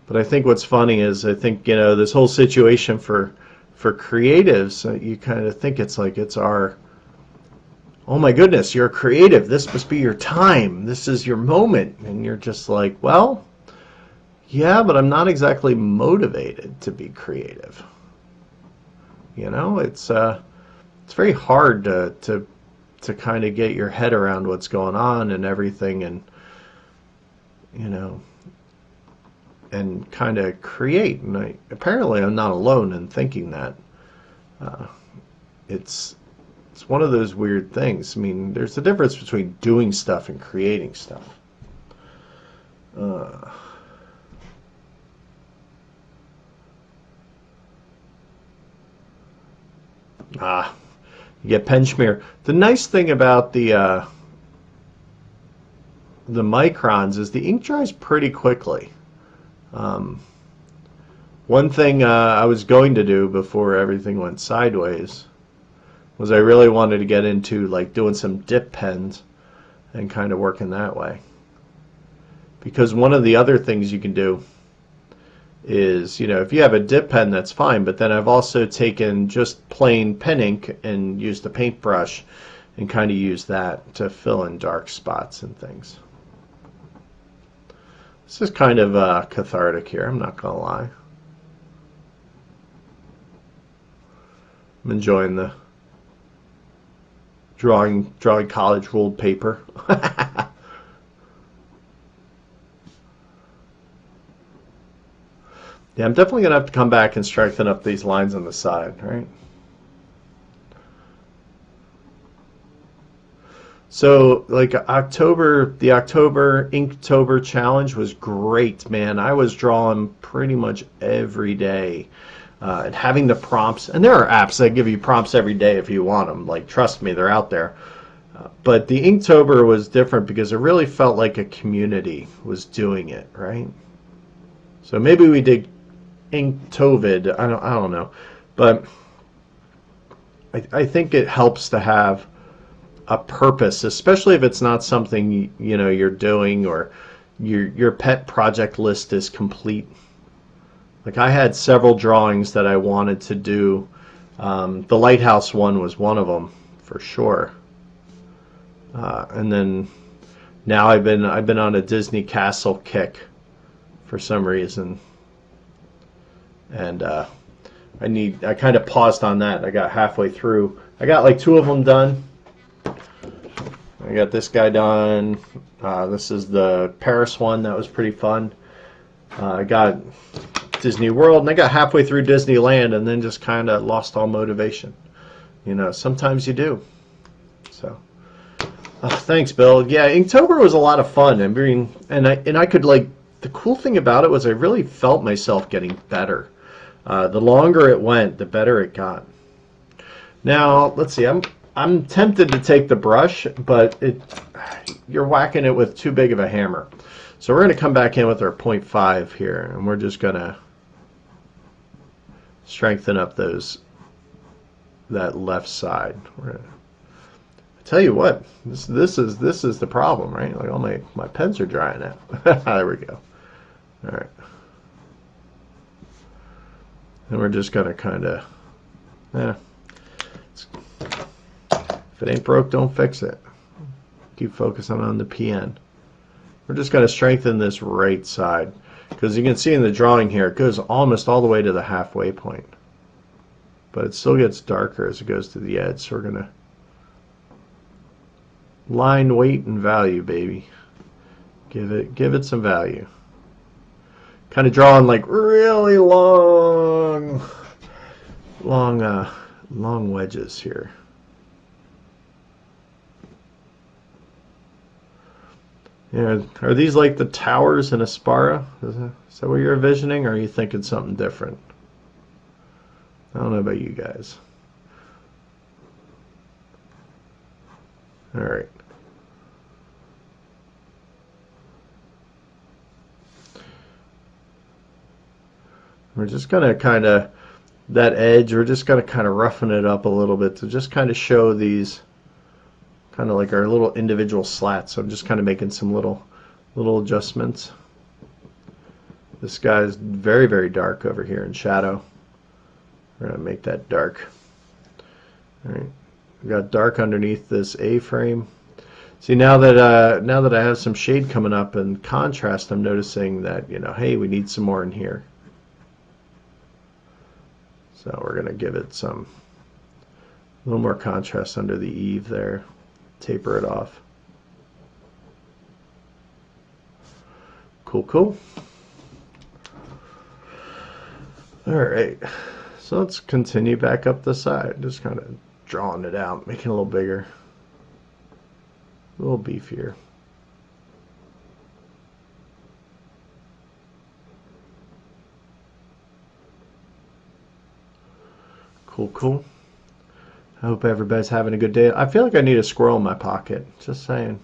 But I think what's funny is, I think, you know, this whole situation for creatives, you kind of think it's like it's our, oh my goodness, you're a creative, this must be your time, this is your moment, and you're just like, well, yeah, but I'm not exactly motivated to be creative. You know, it's very hard to kind of get your head around what's going on and everything, and you know, and kind of create. And apparently I'm not alone in thinking that. It's one of those weird things. I mean, there's a difference between doing stuff and creating stuff. You get pen smear. The nice thing about the microns is the ink dries pretty quickly. One thing I was going to do before everything went sideways was I really wanted to get into like doing some dip pens and kind of working that way. Because one of the other things you can do is, you know, if you have a dip pen, that's fine, but then I've also taken just plain pen ink and used a paintbrush and kind of used that to fill in dark spots and things. This is kind of cathartic here, I'm not gonna lie. I'm enjoying the drawing college ruled paper. Yeah, I'm definitely gonna have to come back and strengthen up these lines on the side, right? So, like the October Inktober challenge was great, man. I was drawing pretty much every day, and having the prompts. And there are apps that give you prompts every day if you want them. Like, trust me, they're out there. But the Inktober was different because it really felt like a community was doing it, right? So maybe we did Inktovid. I don't know, but I think it helps to have a purpose, especially if it's not something you know you're doing, or your pet project list is complete. Like, I had several drawings that I wanted to do. The lighthouse one was one of them for sure. And then now I've been on a Disney castle kick for some reason, and I kind of paused on that. I got halfway through. I got like 2 of them done. I got this guy done. This is the Paris one. That was pretty fun. I got Disney World, and I got halfway through Disneyland and then just kind of lost all motivation. You know, sometimes you do. So, thanks, Bill. Yeah, Inktober was a lot of fun. I mean, and I could, like, the cool thing about it was I really felt myself getting better. The longer it went, the better it got. Now, let's see. I'm tempted to take the brush, but you're whacking it with too big of a hammer. So we're going to come back in with our 0.5 here, and we're just going to strengthen up that left side. I tell you what, this is the problem, right? Like all my pens are drying out. There we go. All right. And we're just going to kind of, if it ain't broke, don't fix it. Keep focusing on the PN. We're just going to strengthen this right side, because you can see in the drawing here, it goes almost all the way to the halfway point. But it still gets darker as it goes to the edge, so we're going to line, weight, and value, baby. Give it some value. Kind of drawing like really long wedges here. Yeah, are these like the towers in Aspara? Is that what you're envisioning, or are you thinking something different? I don't know about you guys. All right. We're just going to kind of, that edge, we're just going to kind of roughen it up a little bit to just kind of show these kind of like our little individual slats. So I'm just kind of making some little adjustments. This guy's very, very dark over here in shadow. We're going to make that dark. All right. We got dark underneath this A-frame. See, now that I have some shade coming up and contrast, I'm noticing that, hey, we need some more in here. So we're going to give it a little more contrast under the eave there. Taper it off. Cool, cool. All right. So let's continue back up the side. Just kind of drawing it out, making it a little bigger. A little beefier. Cool. I hope everybody's having a good day. I feel like I need a squirrel in my pocket. Just saying.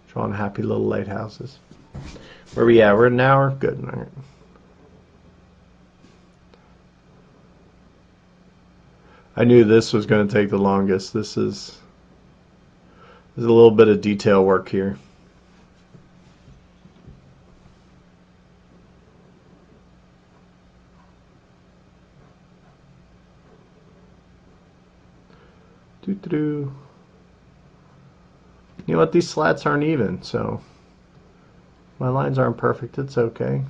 Drawing happy little lighthouses. Where we at? We're at an hour? Good. All right. I knew this was going to take the longest. There's a little bit of detail work here. You know what? These slats aren't even, so my lines aren't perfect. It's okay.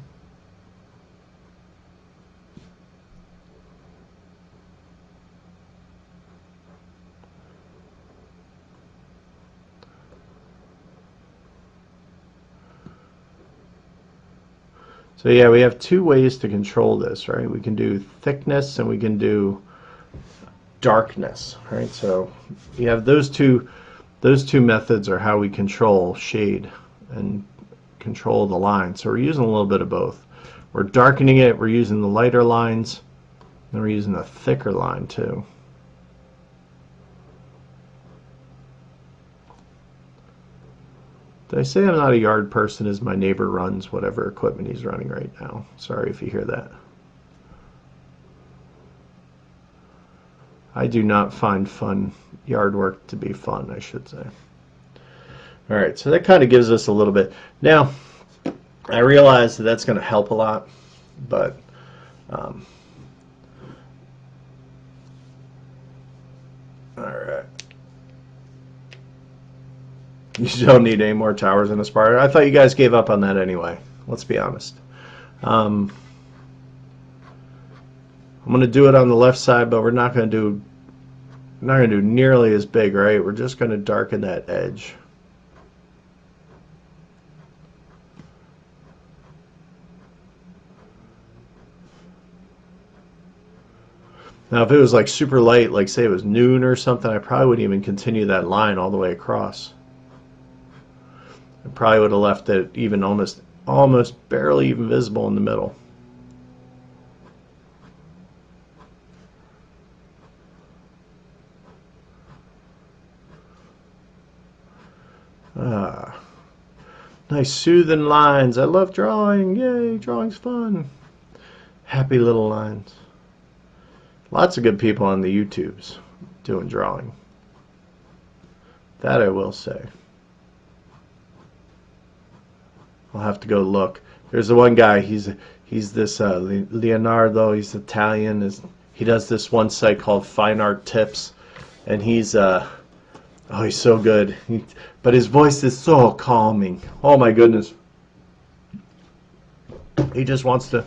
So yeah, we have two ways to control this, right? We can do thickness and we can do darkness, right? So you have those two methods are how we control shade and control the line. So we're using a little bit of both. We're darkening it, we're using the lighter lines, and we're using a thicker line too. Did I say I'm not a yard person as my neighbor runs whatever equipment he's running right now? Sorry if you hear that. I do not find fun yard work to be fun, I should say. All right, so that kind of gives us a little bit. Now, I realize that that's going to help a lot, but all right. You don't need any more towers in Aspara. I thought you guys gave up on that anyway. Let's be honest. I'm going to do it on the left side, but we're not going to do nearly as big, right? We're just going to darken that edge. Now, if it was like super light, like say it was noon or something, I probably wouldn't even continue that line all the way across. I probably would have left it even almost barely even visible in the middle. Nice soothing lines. I love drawing. Yay, drawing's fun. Happy little lines. Lots of good people on the YouTubes doing drawing. That I will say. I'll have to go look. There's the one guy. He's this Leonardo. He's Italian. He does this one site called Fine Art Tips, and he's he's so good. But his voice is so calming. Oh my goodness. He just wants to.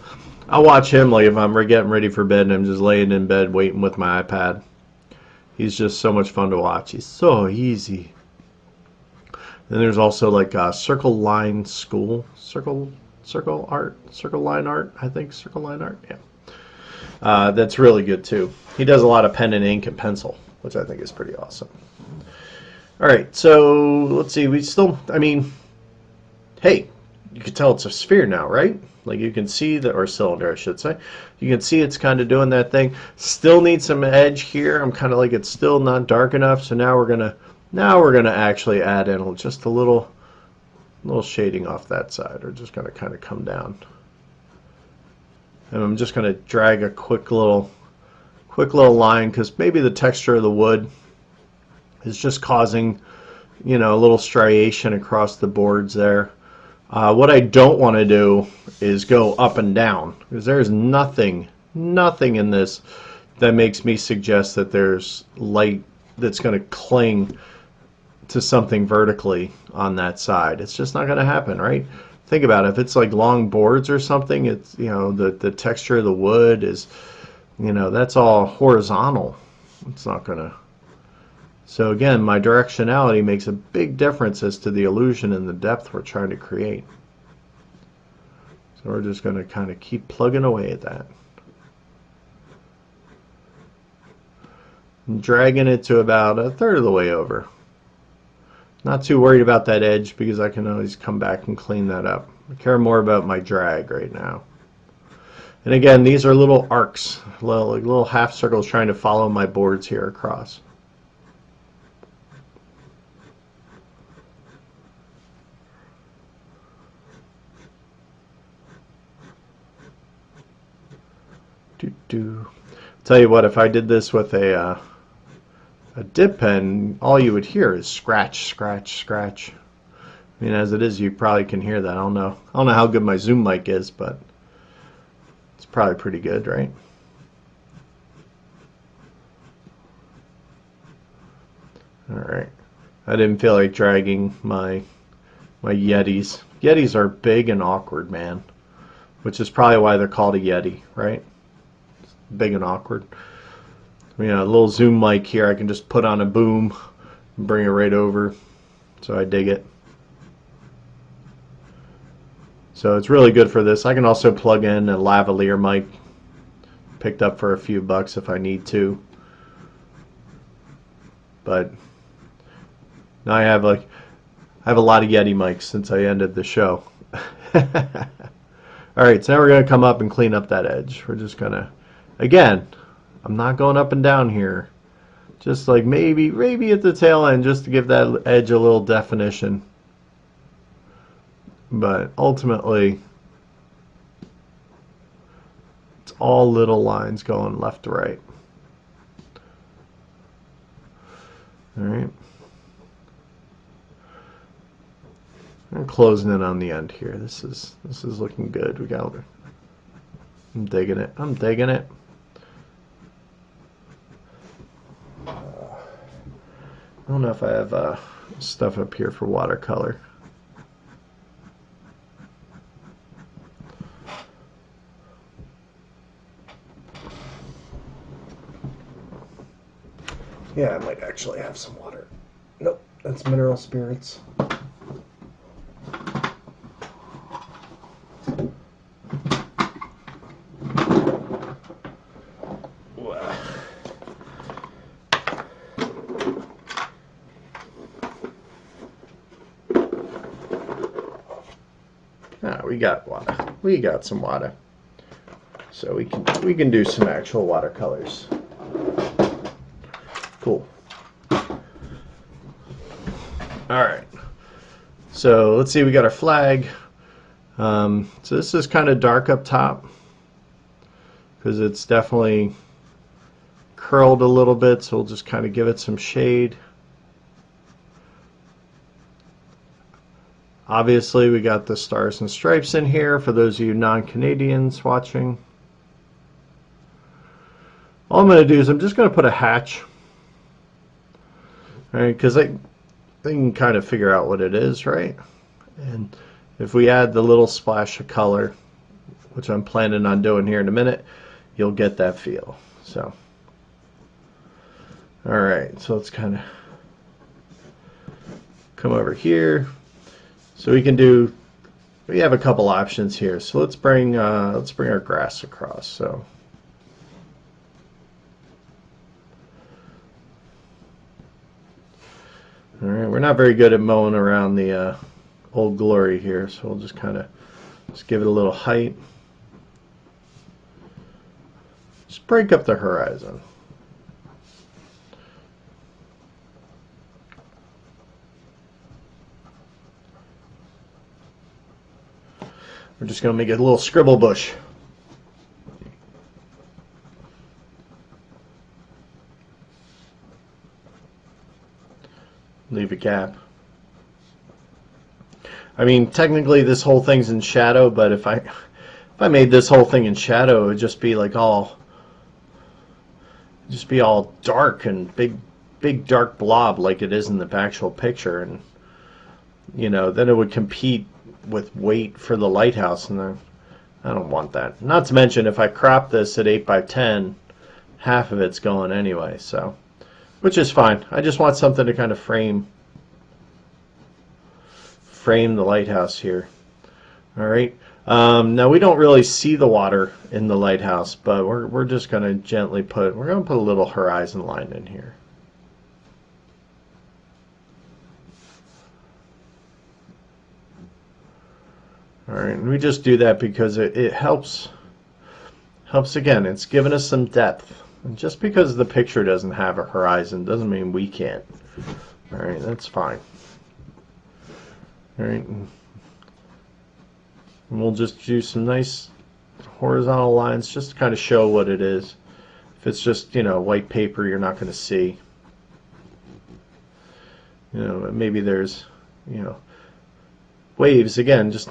I'll watch him like if I'm getting ready for bed and I'm just laying in bed waiting with my iPad. He's just so much fun to watch. He's so easy. Then there's also like Circle Line School, Circle Line Art, I think Circle Line Art, yeah. That's really good too. He does a lot of pen and ink and pencil, which I think is pretty awesome. All right, so let's see. I mean, hey, you can tell it's a sphere now, right? Like you can see or cylinder, I should say. You can see it's kind of doing that thing. Still need some edge here. I'm kind of like it's still not dark enough, so now we're gonna actually add in just a little shading off that side. We're just gonna kind of come down, and I'm just gonna drag a quick little line because maybe the texture of the wood is just causing, a little striation across the boards there. What I don't want to do is go up and down because there's nothing in this that makes me suggest that there's light that's going to cling to something vertically on that side. It's just not going to happen, right? Think about it. If it's like long boards or something, it's the texture of the wood is, that's all horizontal. It's not going to. So again, my directionality makes a big difference as to the illusion and the depth we're trying to create. So we're just going to kind of keep plugging away at that. And dragging it to about a third of the way over. Not too worried about that edge because I can always come back and clean that up. I care more about my drag right now. And again, these are little arcs, little half circles trying to follow my boards here across. Tell you what, if I did this with a dip pen, all you would hear is scratch, scratch, scratch. I mean, as it is, you probably can hear that. I don't know how good my Zoom mic is, but it's probably pretty good, right? All right. I didn't feel like dragging my Yetis. Yetis are big and awkward, man, which is probably why they're called a Yeti, right? Big and awkward. A little Zoom mic here. I can just put on a boom and bring it right over. So I dig it. So it's really good for this. I can also plug in a lavalier mic, picked up for a few bucks if I need to. But now I have a lot of Yeti mics since I ended the show. All right, so now we're going to come up and clean up that edge. We're just going to, again, I'm not going up and down here. Just like maybe at the tail end just to give that edge a little definition. But ultimately, it's all little lines going left to right. All right. I'm closing it on the end here. This is looking good. I'm digging it. I'm digging it. I don't know if I have stuff up here for watercolor. Yeah, I might actually have some water. Nope, that's mineral spirits. We got water. We got some water. So we can do some actual watercolors. Cool. All right. So let's see, we got our flag. So this is kind of dark up top because it's definitely curled a little bit, so we'll just kind of give it some shade. Obviously, we got the stars and stripes in here for those of you non-Canadians watching. All I'm going to do is I'm just going to put a hatch, right? Because they can kind of figure out what it is, right? And if we add the little splash of color, which I'm planning on doing here in a minute, you'll get that feel. So, all right, so let's kind of come over here. So we can do, we have a couple options here. So let's bring our grass across. So all right, we're not very good at mowing around the Old Glory here, so we'll just kind of just give it a little height. Just break up the horizon. We're just going to make it a little scribble bush. Leave a gap. I mean, technically this whole thing's in shadow, but if I made this whole thing in shadow, it would just be like all dark and big dark blob like it is in the actual picture, and you know, then it would compete with weight for the lighthouse, and I don't want that. Not to mention, if I crop this at 8x10, half of it's going anyway, so, which is fine. I just want something to kind of frame the lighthouse here. All right. Now we don't really see the water in the lighthouse, but we're just going to gently put a little horizon line in here. All right, and we just do that because it helps again. It's given us some depth. And just because the picture doesn't have a horizon doesn't mean we can't. All right, that's fine. All right, and we'll just do some nice horizontal lines just to kind of show what it is. If it's just, you know, white paper, you're not going to see. You know, maybe there's, you know, waves again. Just,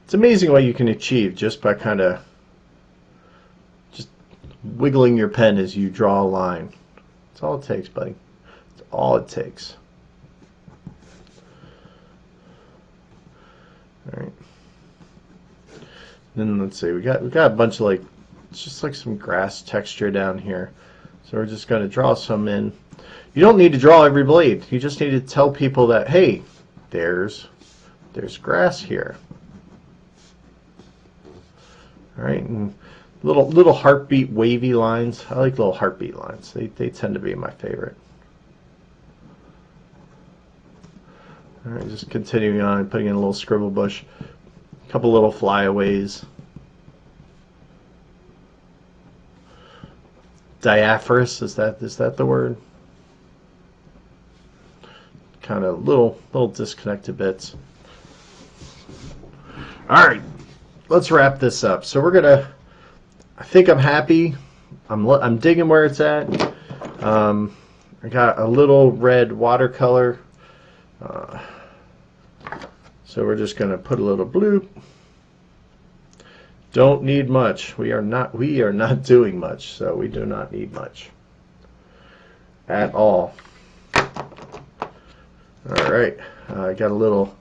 it's amazing what you can achieve just by kind of just wiggling your pen as you draw a line. That's all it takes, buddy. That's all it takes. All right. Then let's see, we got a bunch of, like, it's just like some grass texture down here. So we're just going to draw some in. You don't need to draw every blade. You just need to tell people that, hey, there's grass here. All right, and little heartbeat wavy lines. I like little heartbeat lines. They tend to be my favorite. All right, just continuing on, putting in a little scribble bush, a couple little flyaways. Diaphanous, is that the word? Kind of little disconnected bits. All right, let's wrap this up. So we're gonna, I think I'm happy. I'm digging where it's at. I got a little red watercolor. So we're just gonna put a little blue. Don't need much. We are not doing much, so we do not need much at all. All right, I got a little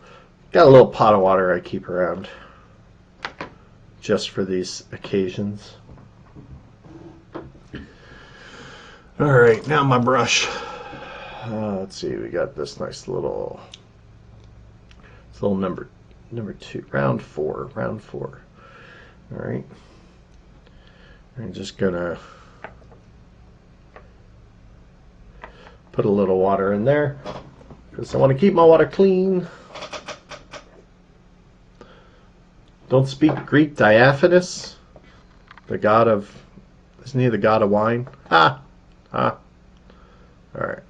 pot of water I keep around just for these occasions. All right, now my brush. Let's see, we got this nice little number 2, round 4. All right, I'm just gonna put a little water in there because I want to keep my water clean. Don't speak Greek. Diaphanous, the god of, isn't he the god of wine? Ha! Ha! All right.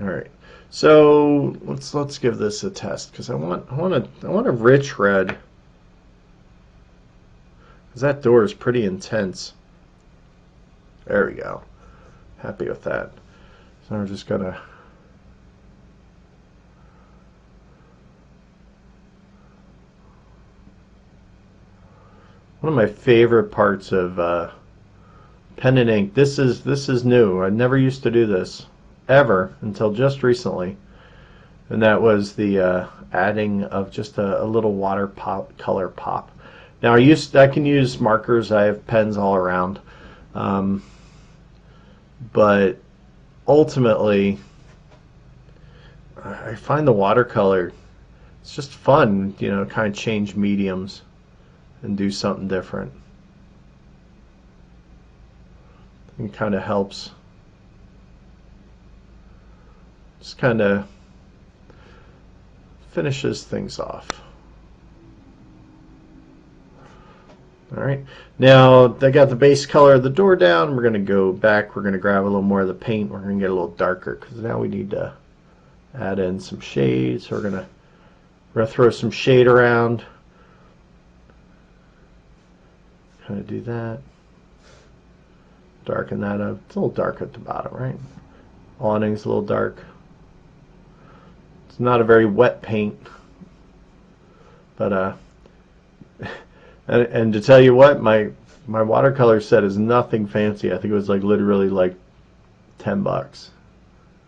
All right. So let's give this a test because I want a rich red. Because that door is pretty intense. There we go. Happy with that. So we're just gonna one of my favorite parts of pen and ink. This is new. I never used to do this ever until just recently, and that was the adding of just a little water pop color pop. Now I can use markers. I have pens all around, but ultimately I find the watercolor, it's just fun, you know, kind of change mediums and do something different. It kind of helps. Just kind of finishes things off. Alright, now I got the base color of the door down. We're going to go back. We're going to grab a little more of the paint. We're going to get a little darker because now we need to add in some shades. So we're going to throw some shade around. Kind of do that. Darken that up. It's a little dark at the bottom, right? Awning's a little dark. It's not a very wet paint, but and to tell you what, my watercolor set is nothing fancy. I think it was like literally like $10,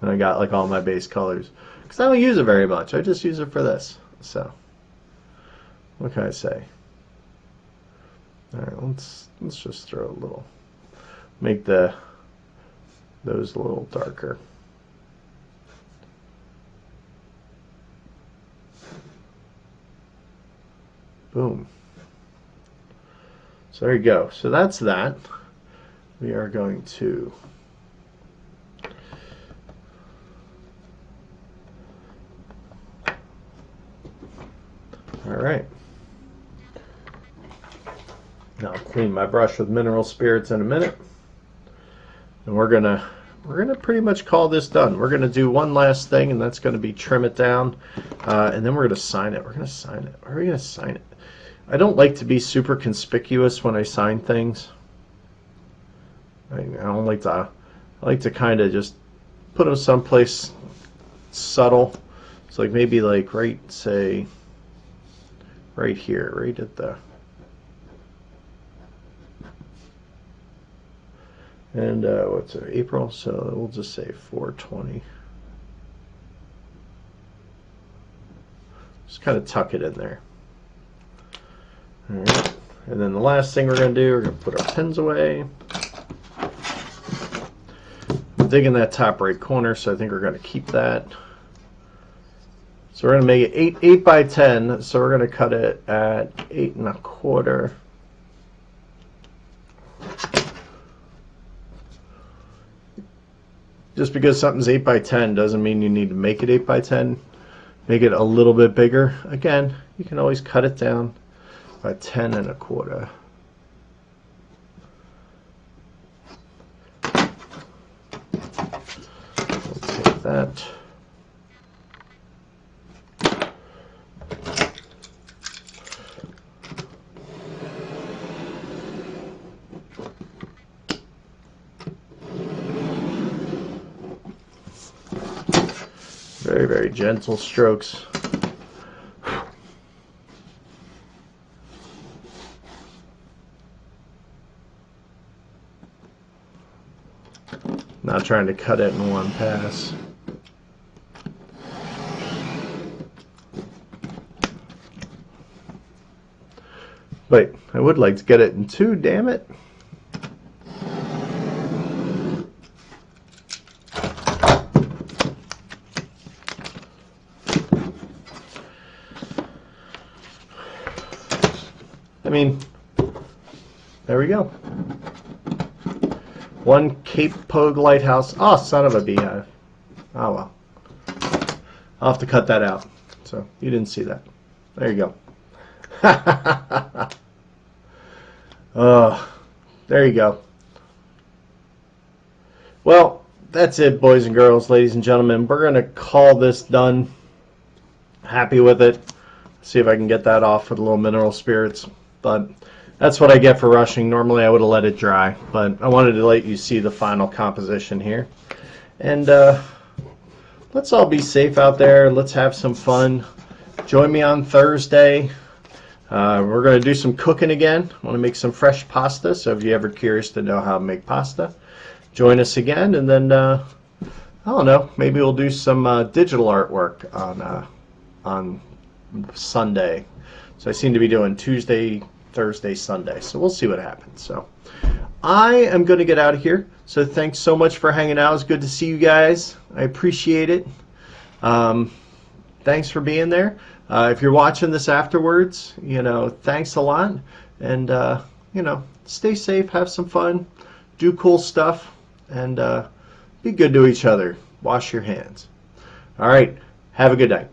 and I got like all my base colors because I don't use it very much. I just use it for this. So what can I say? All right, let's just throw a little, make those a little darker. Boom. So there you go. So that's that. We are going to all right. Now I'll clean my brush with mineral spirits in a minute, and we're gonna pretty much call this done. We're gonna do one last thing, and that's gonna be trim it down, and then we're gonna sign it. We're gonna sign it. Where are we gonna sign it? I don't like to be super conspicuous when I sign things. I don't like to. I like to kind of just put them someplace subtle. So like maybe like right, say, right here, right at the. And what's it, April? So we'll just say 4/20. Just kind of tuck it in there. All right. And then the last thing we're going to do, we're going to put our pens away. I'm digging that top right corner, so I think we're going to keep that. So we're going to make it 8 by 10. So we're going to cut it at 8 1/4. Just because something's 8 by 10 doesn't mean you need to make it 8 by 10. Make it a little bit bigger. Again, you can always cut it down by 10 1/4. We'll take that. Very, very gentle strokes. Not trying to cut it in one pass. But I would like to get it in 2, damn it. I mean, there we go. One Cape Pogue lighthouse. Oh, son of a beehive. Oh well. I'll have to cut that out. So you didn't see that. There you go. Oh, there you go. Well, that's it, boys and girls, ladies and gentlemen. We're going to call this done. Happy with it. See if I can get that off with a little mineral spirits. But that's what I get for rushing. Normally I would have let it dry, but I wanted to let you see the final composition here. And let's all be safe out there. Let's have some fun. Join me on Thursday. We're going to do some cooking again. I want to make some fresh pasta, so if you're ever curious to know how to make pasta, join us again. And then, I don't know, maybe we'll do some digital artwork on Sunday. So I seem to be doing Tuesday, Thursday, Sunday. So we'll see what happens. So I am going to get out of here. So thanks so much for hanging out. It's good to see you guys. I appreciate it. Thanks for being there. If you're watching this afterwards, thanks a lot. And, stay safe, have some fun, do cool stuff, and be good to each other. Wash your hands. All right. Have a good night.